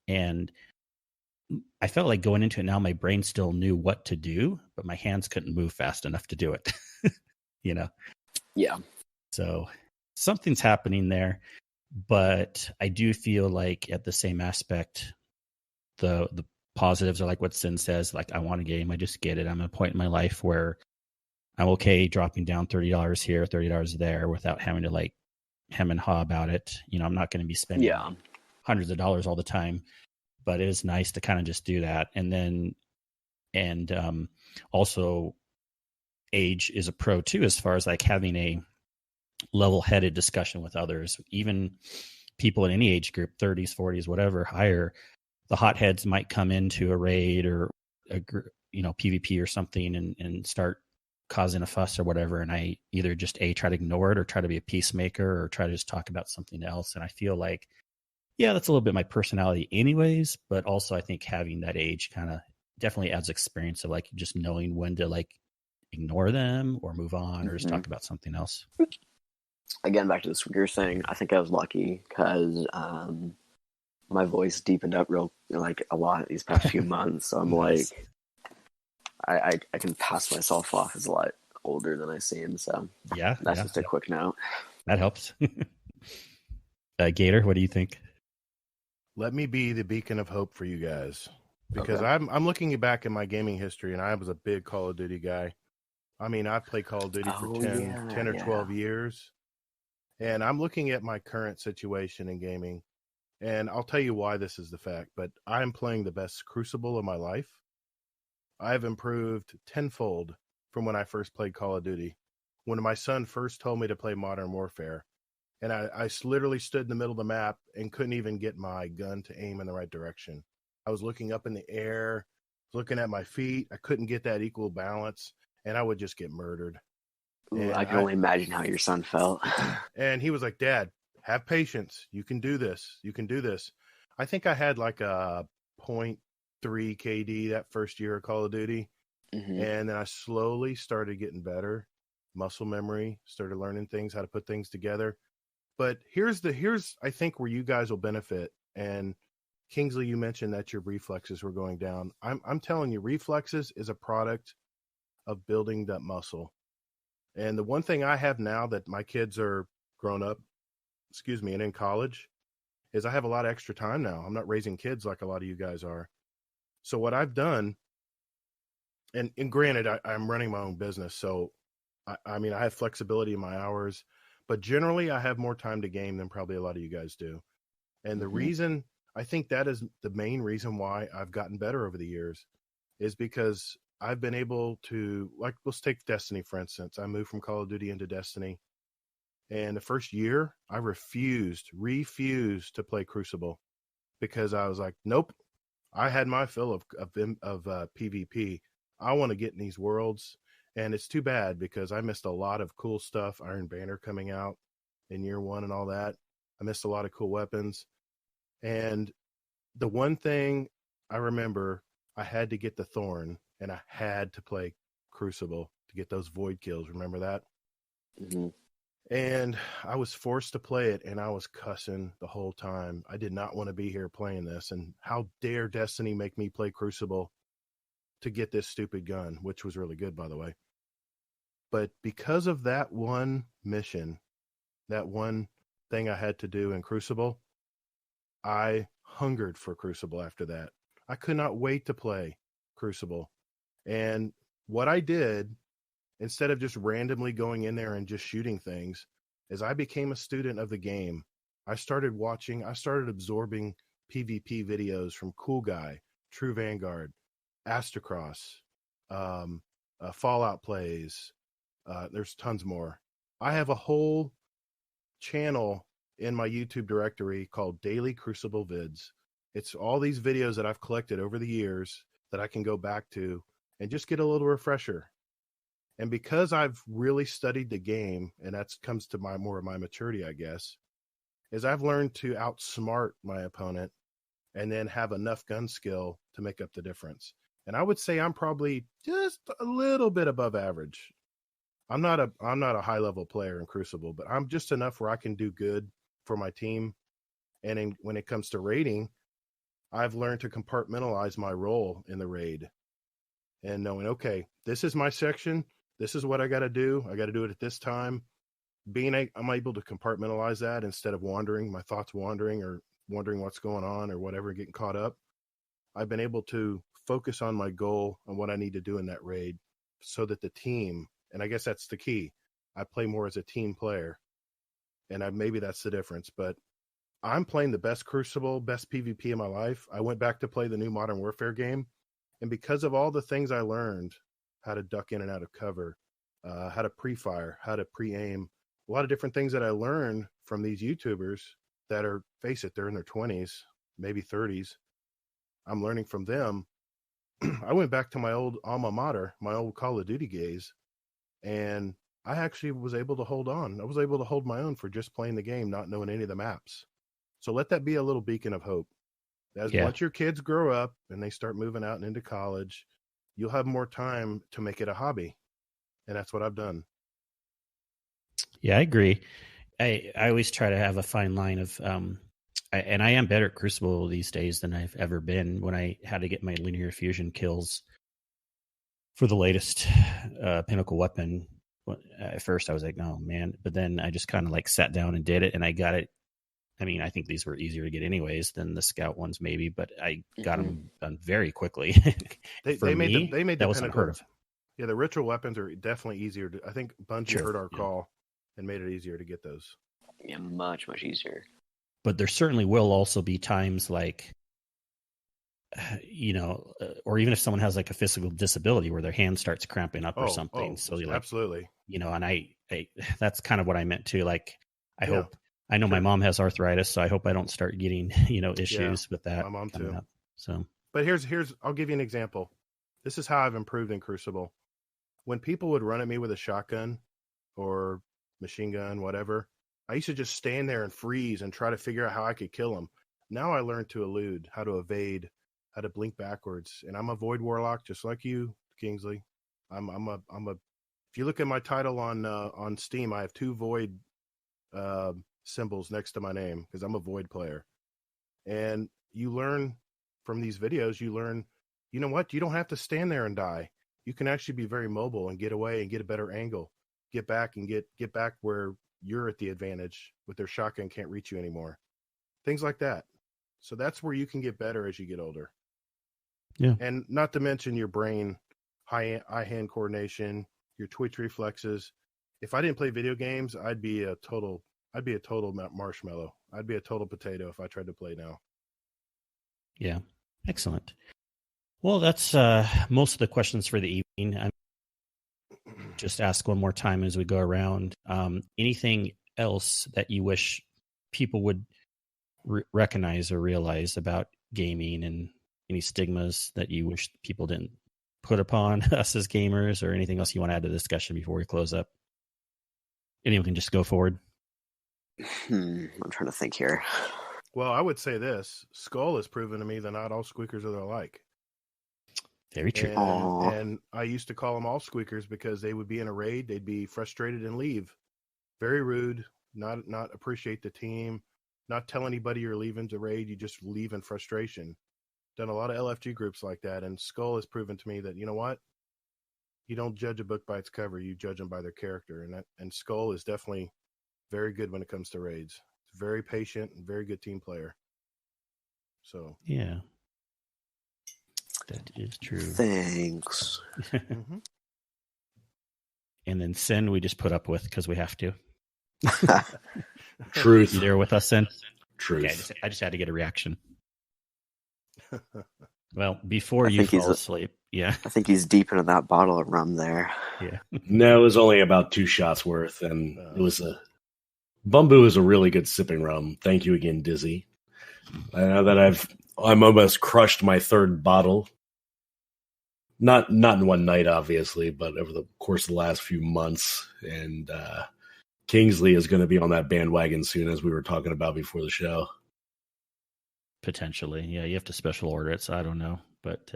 And I felt like going into it now, my brain still knew what to do, but my hands couldn't move fast enough to do it. Yeah. So something's happening there, but I do feel like at the same aspect, the positives are like what Sin says, like I want a game, I just get it. I'm at a point in my life where I'm okay dropping down $30 here, $30 there without having to like hem and haw about it. I'm not going to be spending hundreds of dollars all the time, but it is nice to kind of just do that. And also age is a pro too, as far as like having a level-headed discussion with others, even people in any age group, 30s, 40s, whatever, higher. The hotheads might come into a raid or a PvP or something and start causing a fuss or whatever, and I either just try to ignore it or try to be a peacemaker or try to just talk about something else. And I feel like that's a little bit my personality anyways, but also I think having that age kind of definitely adds experience of like just knowing when to like ignore them or move on or just talk about something else. Again, back to the speaker thing, I think I was lucky because my voice deepened up real like a lot these past few months. So I'm Nice. like, I can pass myself off as a lot older than I seem. So that's just a quick note. That helps. GATR, what do you think? Let me be the beacon of hope for you guys, because Okay. I'm looking back in my gaming history, and I was a big Call of Duty guy. I mean, I've played Call of Duty for 10 or 12 years, and I'm looking at my current situation in gaming, and I'll tell you why this is the fact, but I'm playing the best Crucible of my life. I've improved tenfold from when I first played Call of Duty. When my son first told me to play Modern Warfare, and I literally stood in the middle of the map and couldn't even get my gun to aim in the right direction. I was looking up in the air, looking at my feet. I couldn't get that equal balance, and I would just get murdered. Ooh, I can only imagine how your son felt. And he was like, "Dad, have patience. You can do this. You can do this." I think I had like a 0.3 KD that first year of Call of Duty. And then I slowly started getting better. Muscle memory, started learning things, how to put things together. But here's I think where you guys will benefit. And Kingsley, you mentioned that your reflexes were going down. I'm telling you, reflexes is a product of building that muscle. And the one thing I have now that my kids are grown up, and in college, is I have a lot of extra time now. I'm not raising kids like a lot of you guys are. So what I've done, and granted, I'm running my own business, so I mean, I have flexibility in my hours, but generally I have more time to game than probably a lot of you guys do. And the reason, I think that is the main reason why I've gotten better over the years, is because I've been able to, like, let's take Destiny, for instance. I moved from Call of Duty into Destiny. And the first year, I refused to play Crucible because I was like, nope, I had my fill of PvP. I want to get in these worlds. And it's too bad because I missed a lot of cool stuff. Iron Banner coming out in year one and all that. I missed a lot of cool weapons. And the one thing I remember, I had to get the Thorn, and I had to play Crucible to get those void kills. Remember that? Mm-hmm. And I was forced to play it, and I was cussing the whole time. I did not want to be here playing this. And how dare Destiny make me play Crucible to get this stupid gun, which was really good, by the way. But because of that one mission, that one thing I had to do in Crucible, I hungered for Crucible after that. I could not wait to play Crucible. And what I did, instead of just randomly going in there and just shooting things, is I became a student of the game. I started absorbing PvP videos from Cool Guy, True Vanguard, Astacross, Fallout Plays. There's tons more. I have a whole channel in my YouTube directory called Daily Crucible Vids. It's all these videos that I've collected over the years that I can go back to and just get a little refresher. And because I've really studied the game, and that comes to more of my maturity, I guess, is I've learned to outsmart my opponent and then have enough gun skill to make up the difference. And I would say I'm probably just a little bit above average. I'm not a high level player in Crucible, but I'm just enough where I can do good for my team. And when it comes to raiding, I've learned to compartmentalize my role in the raid and knowing, okay, this is my section. This is what I got to do. I got to do it at this time. I'm able to compartmentalize that instead of my thoughts wandering or wondering what's going on or whatever, getting caught up. I've been able to focus on my goal and what I need to do in that raid so that the team, and I guess that's the key, I play more as a team player. And maybe that's the difference, but I'm playing the best Crucible, best PvP in my life. I went back to play the new Modern Warfare game. And because of all the things I learned, how to duck in and out of cover, how to pre-fire, how to pre-aim, a lot of different things that I learned from these YouTubers that are, face it, they're in their 20s, maybe 30s. I'm learning from them. I went back to my old alma mater, my old Call of Duty days, and I actually was able to hold on. I was able to hold my own for just playing the game, not knowing any of the maps. So let that be a little beacon of hope. Once your kids grow up and they start moving out and into college, you'll have more time to make it a hobby. And that's what I've done. Yeah, I agree. I always try to have a fine line of, and I am better at Crucible these days than I've ever been. When I had to get my linear fusion kills for the latest pinnacle weapon, at first I was like, no, man. But then I just kind of like sat down and did it, and I got it. I mean, I think these were easier to get anyways than the Scout ones, maybe, but I got them done very quickly. They made the that wasn't unheard of. Yeah, the ritual weapons are definitely easier. I think Bungie heard our call and made it easier to get those. Yeah, much, much easier. But there certainly will also be times like, or even if someone has like a physical disability where their hand starts cramping up or something. So you're like, absolutely. And I that's kind of what I meant too. Like, I know my mom has arthritis, so I hope I don't start getting, issues with that. My mom too. Up, so, but here's, I'll give you an example. This is how I've improved in Crucible. When people would run at me with a shotgun or machine gun, whatever, I used to just stand there and freeze and try to figure out how I could kill them. Now I learned to elude, how to evade, how to blink backwards. And I'm a Void Warlock, just like you, Kingsley. I'm a, if you look at my title on Steam, I have 2 Void, symbols next to my name because I'm a Void player. And you learn from these videos, you know what? You don't have to stand there and die. You can actually be very mobile and get away and get a better angle, get back and get back where you're at the advantage with their shotgun can't reach you anymore. Things like that. So that's where you can get better as you get older. Yeah. And not to mention your brain, eye-hand coordination, your twitch reflexes. If I didn't play video games, I'd be a total marshmallow. I'd be a total potato if I tried to play now. Yeah, excellent. Well, that's most of the questions for the evening. I'm just ask one more time as we go around. Anything else that you wish people would recognize or realize about gaming, and any stigmas that you wish people didn't put upon us as gamers, or anything else you want to add to the discussion before we close up? Anyone can just go forward. I'm trying to think here. Well, I would say this. Skull has proven to me that not all squeakers are alike. Very true. And I used to call them all squeakers because they would be in a raid, they'd be frustrated and leave. Very rude, not appreciate the team, not tell anybody you're leaving to raid, you just leave in frustration. Done a lot of LFG groups like that, and Skull has proven to me that, you know what? You don't judge a book by its cover, you judge them by their character. And Skull is definitely very good when it comes to raids. Very patient and very good team player. So yeah. That is true. Thanks. mm-hmm. And then Sin, we just put up with because we have to. Truth. You there with us, Sin? Truth. Okay, I just had to get a reaction. Well, before you fall asleep, yeah. I think he's deep into that bottle of rum there. Yeah. No, it was only about 2 shots worth, and it was Bumbu is a really good sipping rum. Thank you again, Dizzy. I know that I'm almost crushed my 3rd bottle. Not in one night, obviously, but over the course of the last few months. And Kingsley is going to be on that bandwagon soon, as we were talking about before the show. Potentially. Yeah, you have to special order it, so I don't know. But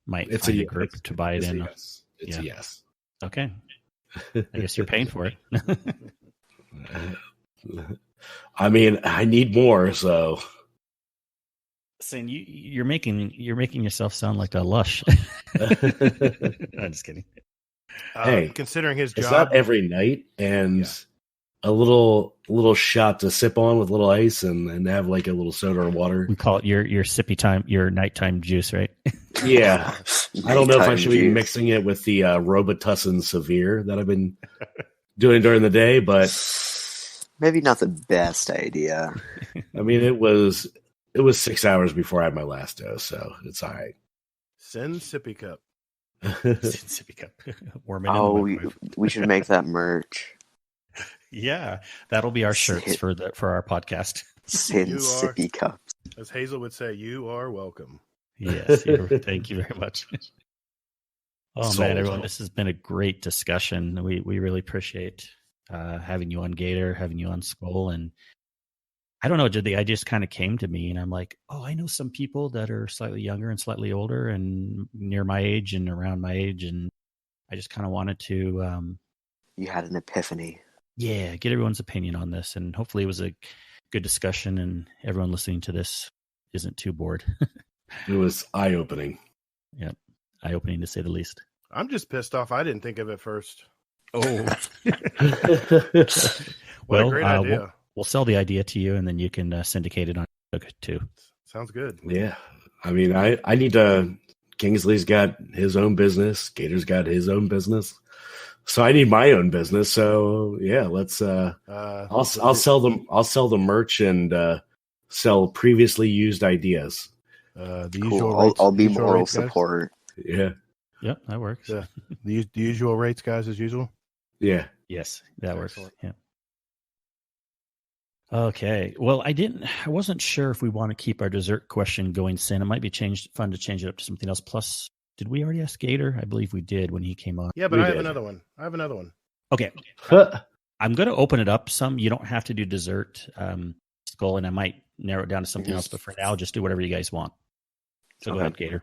might it's find a group to buy it in. Yes. It's a yes. Okay. I guess you're paying for it. I mean, I need more, so... Saying you're making yourself sound like a lush. I'm just kidding. Hey, considering his job, it's not every night, and a little shot to sip on with a little ice, and have like a little soda or water. We call it your sippy time, your nighttime juice, right? Yeah, I don't know if I should be mixing it with the Robitussin Severe that I've been doing during the day, but maybe not the best idea. I mean, it was 6 hours before I had my last dose, so it's all right. Send sippy cup. Sippy cup. Warm it in we should make that merch. Yeah, that'll be our shirts for our podcast. Send sippy cups. As Hazel would say, you are welcome. Yes, thank you very much. Oh man, everyone, this has been a great discussion. We really appreciate having you on GATR, having you on Skull, and I don't know, the idea just kind of came to me, and I'm like, oh, I know some people that are slightly younger and slightly older and near my age and around my age, and I just kind of wanted to... you had an epiphany. Yeah, get everyone's opinion on this, and hopefully it was a good discussion, and everyone listening to this isn't too bored. It was eye-opening. Yep, eye-opening to say the least. I'm just pissed off I didn't think of it first. Oh. What a great idea. We'll sell the idea to you, and then you can syndicate it on too. Sounds good. Yeah. I mean, I need to... Kingsley's got his own business. GATR's got his own business. So I need my own business. So yeah, let's... I'll sell them. I'll sell the merch and sell previously used ideas. The cool. usual rates, I'll be moral support. Yeah. Yep, that works. The usual rates, guys, as usual? Yeah. Yes, that Excellent. works. Yeah. Okay. Well, I wasn't sure if we want to keep our dessert question going, Sin. It might be fun to change it up to something else. Plus, did we already ask GATR? I believe we did when he came on. Yeah, but I have another one. Okay. I'm going to open it up some. You don't have to do dessert, Skull, and I might narrow it down to something else, but for now, just do whatever you guys want. So go ahead, GATR.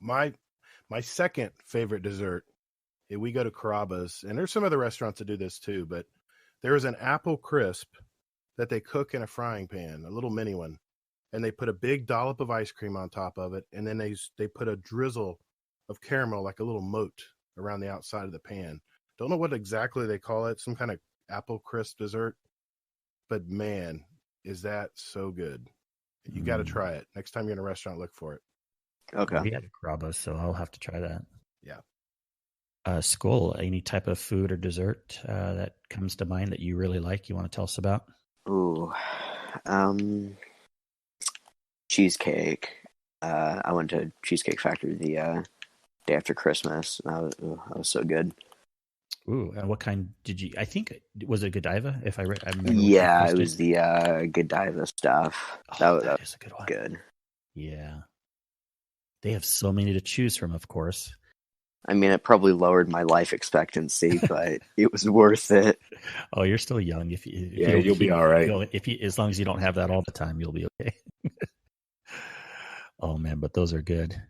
My second favorite dessert, we go to Carrabba's, and there's some other restaurants that do this too, but there is an apple crisp that they cook in a frying pan, a little mini one, and they put a big dollop of ice cream on top of it, and then they put a drizzle of caramel, like a little moat, around the outside of the pan. Don't know what exactly they call it, some kind of apple crisp dessert, but man, is that so good. You got to try it. Next time you're in a restaurant, look for it. Okay. We had a Carrabba's, so I'll have to try that. Yeah. Skull, any type of food or dessert that comes to mind that you really like, you want to tell us about? Ooh, cheesecake. I went to Cheesecake Factory the day after Christmas. That was so good. Ooh, and what kind did you? I think was it Godiva? If I remember. Yeah, it was the Godiva stuff. Oh, that is a good one. Good. Yeah, they have so many to choose from. Of course. I mean, it probably lowered my life expectancy, but it was worth it. Oh, you're still young. You'll be all right. As long as you don't have that all the time, you'll be okay. Oh man, but those are good.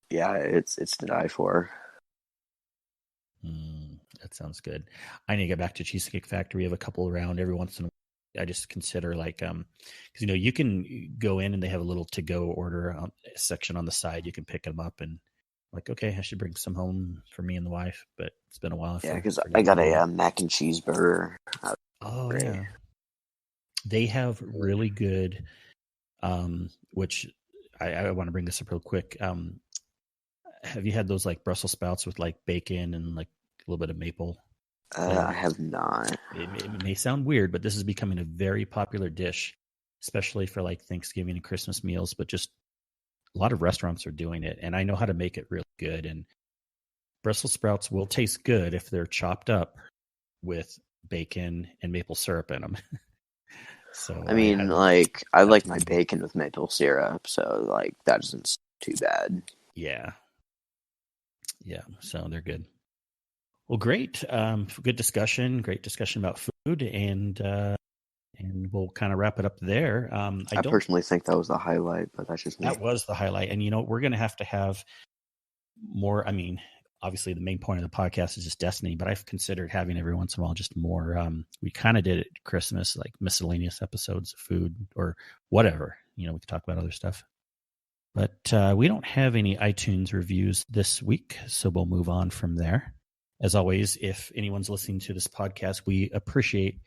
Yeah, it's to die for. That sounds good. I need to get back to Cheesecake Factory. We have a couple around every once in a while. I just consider because you can go in and they have a little to go order section on the side. You can pick them up and okay, I should bring some home for me and the wife. But it's been a while. Yeah, because I got a mac and cheese burger. Oh yeah, they have really good. Which I want to bring this up real quick. Have you had those Brussels sprouts with bacon and a little bit of maple? I have not. It may sound weird, but this is becoming a very popular dish, especially for Thanksgiving and Christmas meals. But just a lot of restaurants are doing it, and I know how to make it really good. And Brussels sprouts will taste good if they're chopped up with bacon and maple syrup in them. So I mean, I like my bacon with maple syrup, so that isn't too bad. Yeah. So they're good. Well, great. Good discussion. Great discussion about food, and we'll kind of wrap it up there. I personally think that was the highlight, but that's just me. That was the highlight, and we're going to have more. I mean, obviously, the main point of the podcast is just Destiny, but I've considered having every once in a while just more. We kind of did it at Christmas, miscellaneous episodes of food or whatever. We could talk about other stuff. But we don't have any iTunes reviews this week, so we'll move on from there. As always, if anyone's listening to this podcast, we appreciate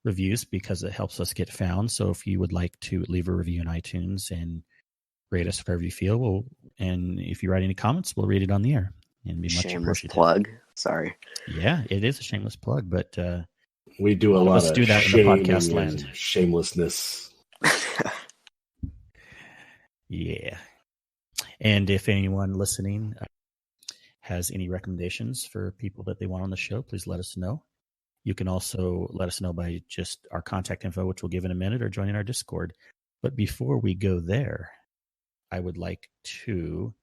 reviews because it helps us get found. So if you would like to leave a review in iTunes and rate us wherever you feel, and if you write any comments, we'll read it on the air and be much appreciated. Plug. Sorry. Yeah, it is a shameless plug, but we do a lot of do that in the podcast land. Shamelessness. Yeah. And if anyone listening has any recommendations for people that they want on the show, please let us know. You can also let us know by just our contact info, which we'll give in a minute, or joining our Discord. But before we go there, I would like to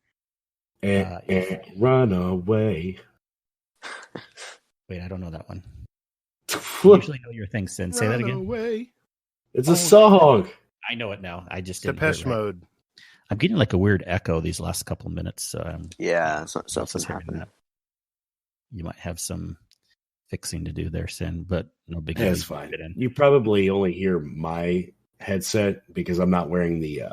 run away. Wait, I don't know that one. You usually know your thing, Sin. Say that again. Away. It's a song. I know it now. I just didn't Depeche Mode. I'm getting a weird echo these last couple of minutes. So something happened. You might have some fixing to do there, Sin, but no big deal. It's fine. You probably only hear my headset because I'm not wearing the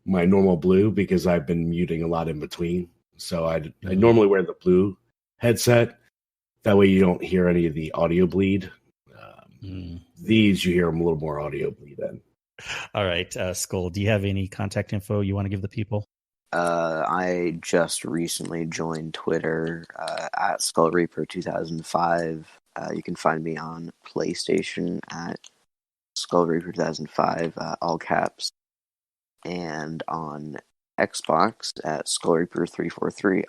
my normal blue because I've been muting a lot in between. So I normally wear the blue headset. That way you don't hear any of the audio bleed. These, you hear them a little more audio bleed in. All right, Skull, do you have any contact info you want to give the people? I just recently joined Twitter at SkullReaper 2005. You can find me on PlayStation at SkullReaper 2005, all caps, and on Xbox at SkullReaper 343.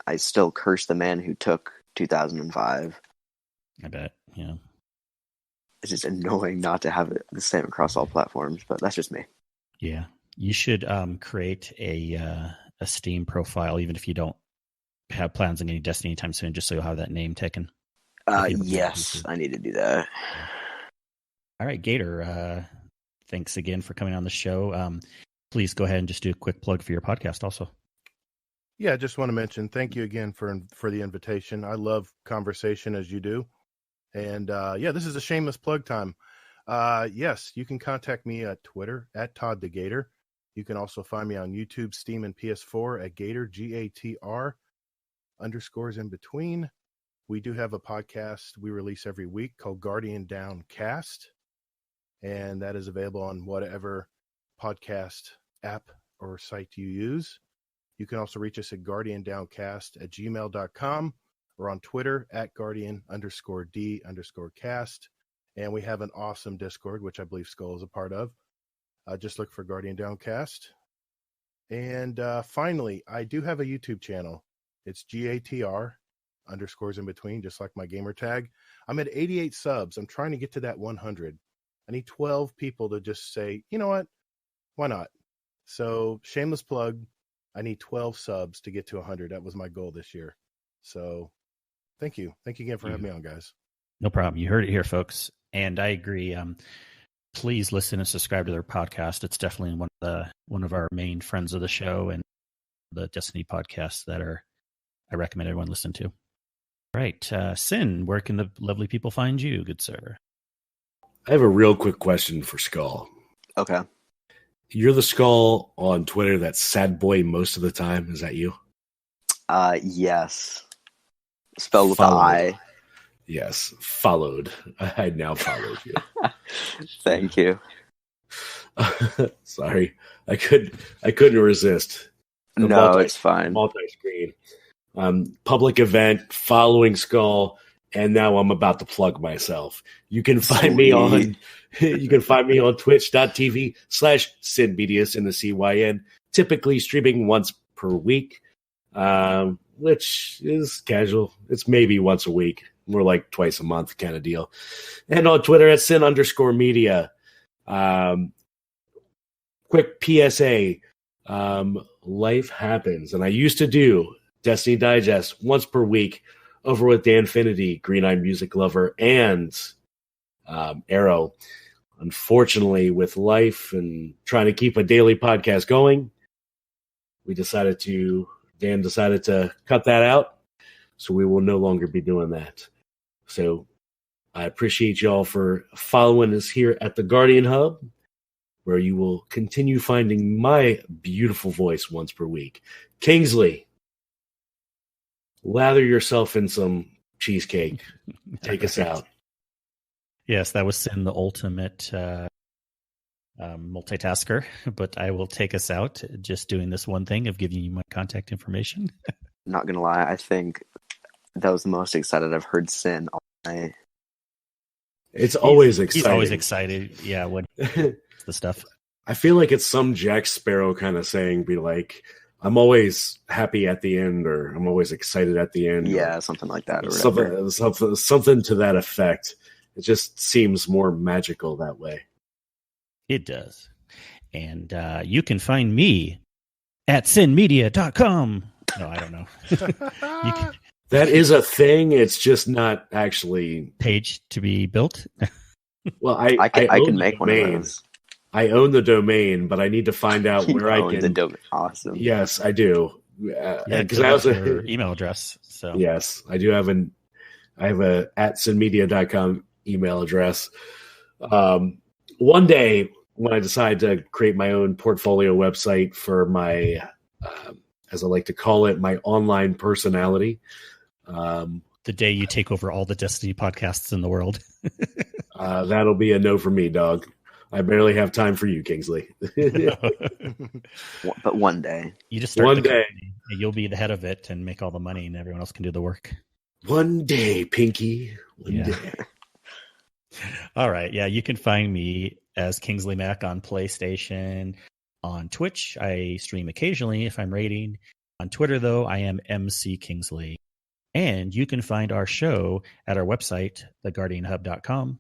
I still curse the man who took 2005. I bet, yeah. It's just annoying not to have it the same across all platforms, but that's just me. Yeah, you should create a Steam profile, even if you don't have plans on getting Destiny anytime soon, just so you'll have that name taken. Yes, I need to do that. All right, GATR, thanks again for coming on the show. Please go ahead and just do a quick plug for your podcast also. Yeah, I just want to mention, thank you again for the invitation. I love conversation as you do. And this is a shameless plug time. Yes, you can contact me at Twitter at Todd the Gator. You can also find me on YouTube, Steam, and PS4 at Gator, GATR, underscores in between. We do have a podcast we release every week called Guardian Down Cast, and that is available on whatever podcast app or site you use. You can also reach us at guardiandowncast@gmail.com or on Twitter at guardian_D_cast. And we have an awesome Discord, which I believe Skull is a part of. Just look for Guardian Downcast. And finally, I do have a YouTube channel. It's GATR, underscores in between, just like my gamer tag. I'm at 88 subs. I'm trying to get to that 100. I need 12 people to just say, you know what? Why not? So, shameless plug. I need 12 subs to get to 100. That was my goal this year. So, thank you. Thank you again for having me on, guys. No problem. You heard it here, folks. And I agree. Please listen and subscribe to their podcast. It's definitely one of our main friends of the show and the Destiny podcasts that I recommend everyone listen to. All right. Sin, where can the lovely people find you, good sir? I have a real quick question for Skull. Okay. You're the Skull on Twitter that's sad boy most of the time. Is that you? Yes. Spelled with Followed. an I. Yes, followed. I now followed you. Thank you. Sorry, I couldn't resist. No, it's fine. Multi-screen, public event, following Skull, and now I'm about to plug myself. You can find me on twitch.tv/SynMedius in the CYN, typically streaming once per week, which is casual. It's maybe once a week. More like twice a month kind of deal. And on Twitter at Sin_media. Quick PSA. Life happens. And I used to do Destiny Digest once per week over with Danfinity, Green Eye Music Lover, and Arrow. Unfortunately, with life and trying to keep a daily podcast going, Dan decided to cut that out. So we will no longer be doing that. So I appreciate y'all for following us here at the Guardian Hub, where you will continue finding my beautiful voice once per week. Kingsley, lather yourself in some cheesecake. Take us out. Yes, that was Sin, the ultimate multitasker, but I will take us out just doing this one thing of giving you my contact information. Not gonna lie, I think that was the most excited I've heard Sin all night. It's always exciting. He's always excited. Yeah, when the stuff. I feel like it's some Jack Sparrow kind of saying, be like, I'm always happy at the end, or I'm always excited at the end. Yeah, something like that. Or something to that effect. It just seems more magical that way. It does. And you can find me at sinmedia.com. No, I don't know. That is a thing. It's just not actually page to be built. Well, I can make one of those. I own the domain, but I need to find out where I can. The domain. Awesome. Yes, I do. Because I also your email address. So yes, I do have I have a @sinmedia.com email address. One day when I decide to create my own portfolio website for my, as I like to call it, my online personality. The day you take over all the Destiny podcasts in the world. That'll be a no for me, dog. I barely have time for you, Kingsley. But one day. You just start one day. And you'll be the head of it and make all the money, and everyone else can do the work. One day, Pinky. One day. All right. Yeah, you can find me as Kingsley Mac on PlayStation. On Twitch, I stream occasionally if I'm raiding. On Twitter, though, I am MC Kingsley. And you can find our show at our website, theguardianhub.com.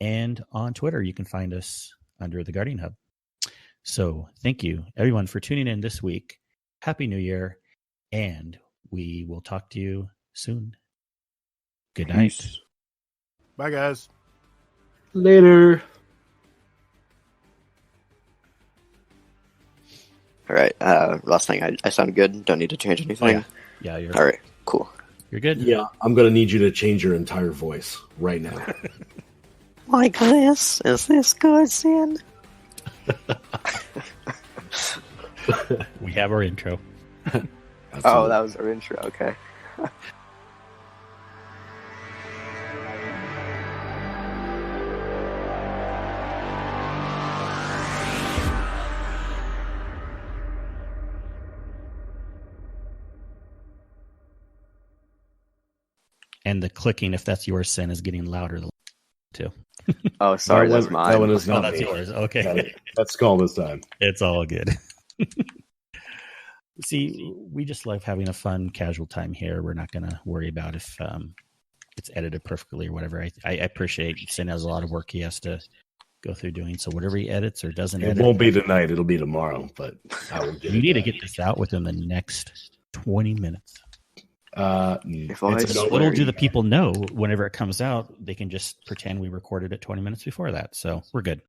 And on Twitter, you can find us under The Guardian Hub. So thank you, everyone, for tuning in this week. Happy New Year. And we will talk to you soon. Good night. Peace. Bye, guys. Later. All right. Last thing, I sound good. Don't need to change anything. Oh, yeah. You're all right. Cool. You're good. Yeah, I'm going to need you to change your entire voice right now. Like this? Is this good, Sin? We have our intro. Oh, that was our intro. Okay. And the clicking, if that's yours, Sen, is getting louder too. Oh, sorry, that's mine. That one is not that's me. yours. Okay. That's Skull this time. It's all good. See, we just love having a fun, casual time here. We're not going to worry about if it's edited perfectly or whatever. I appreciate Sen has a lot of work he has to go through doing. So whatever he edits or doesn't edit. It won't be tonight. It'll be tomorrow. But you need to get this out within the next 20 minutes. Little do the people know whenever it comes out, they can just pretend we recorded it 20 minutes before that. So we're good.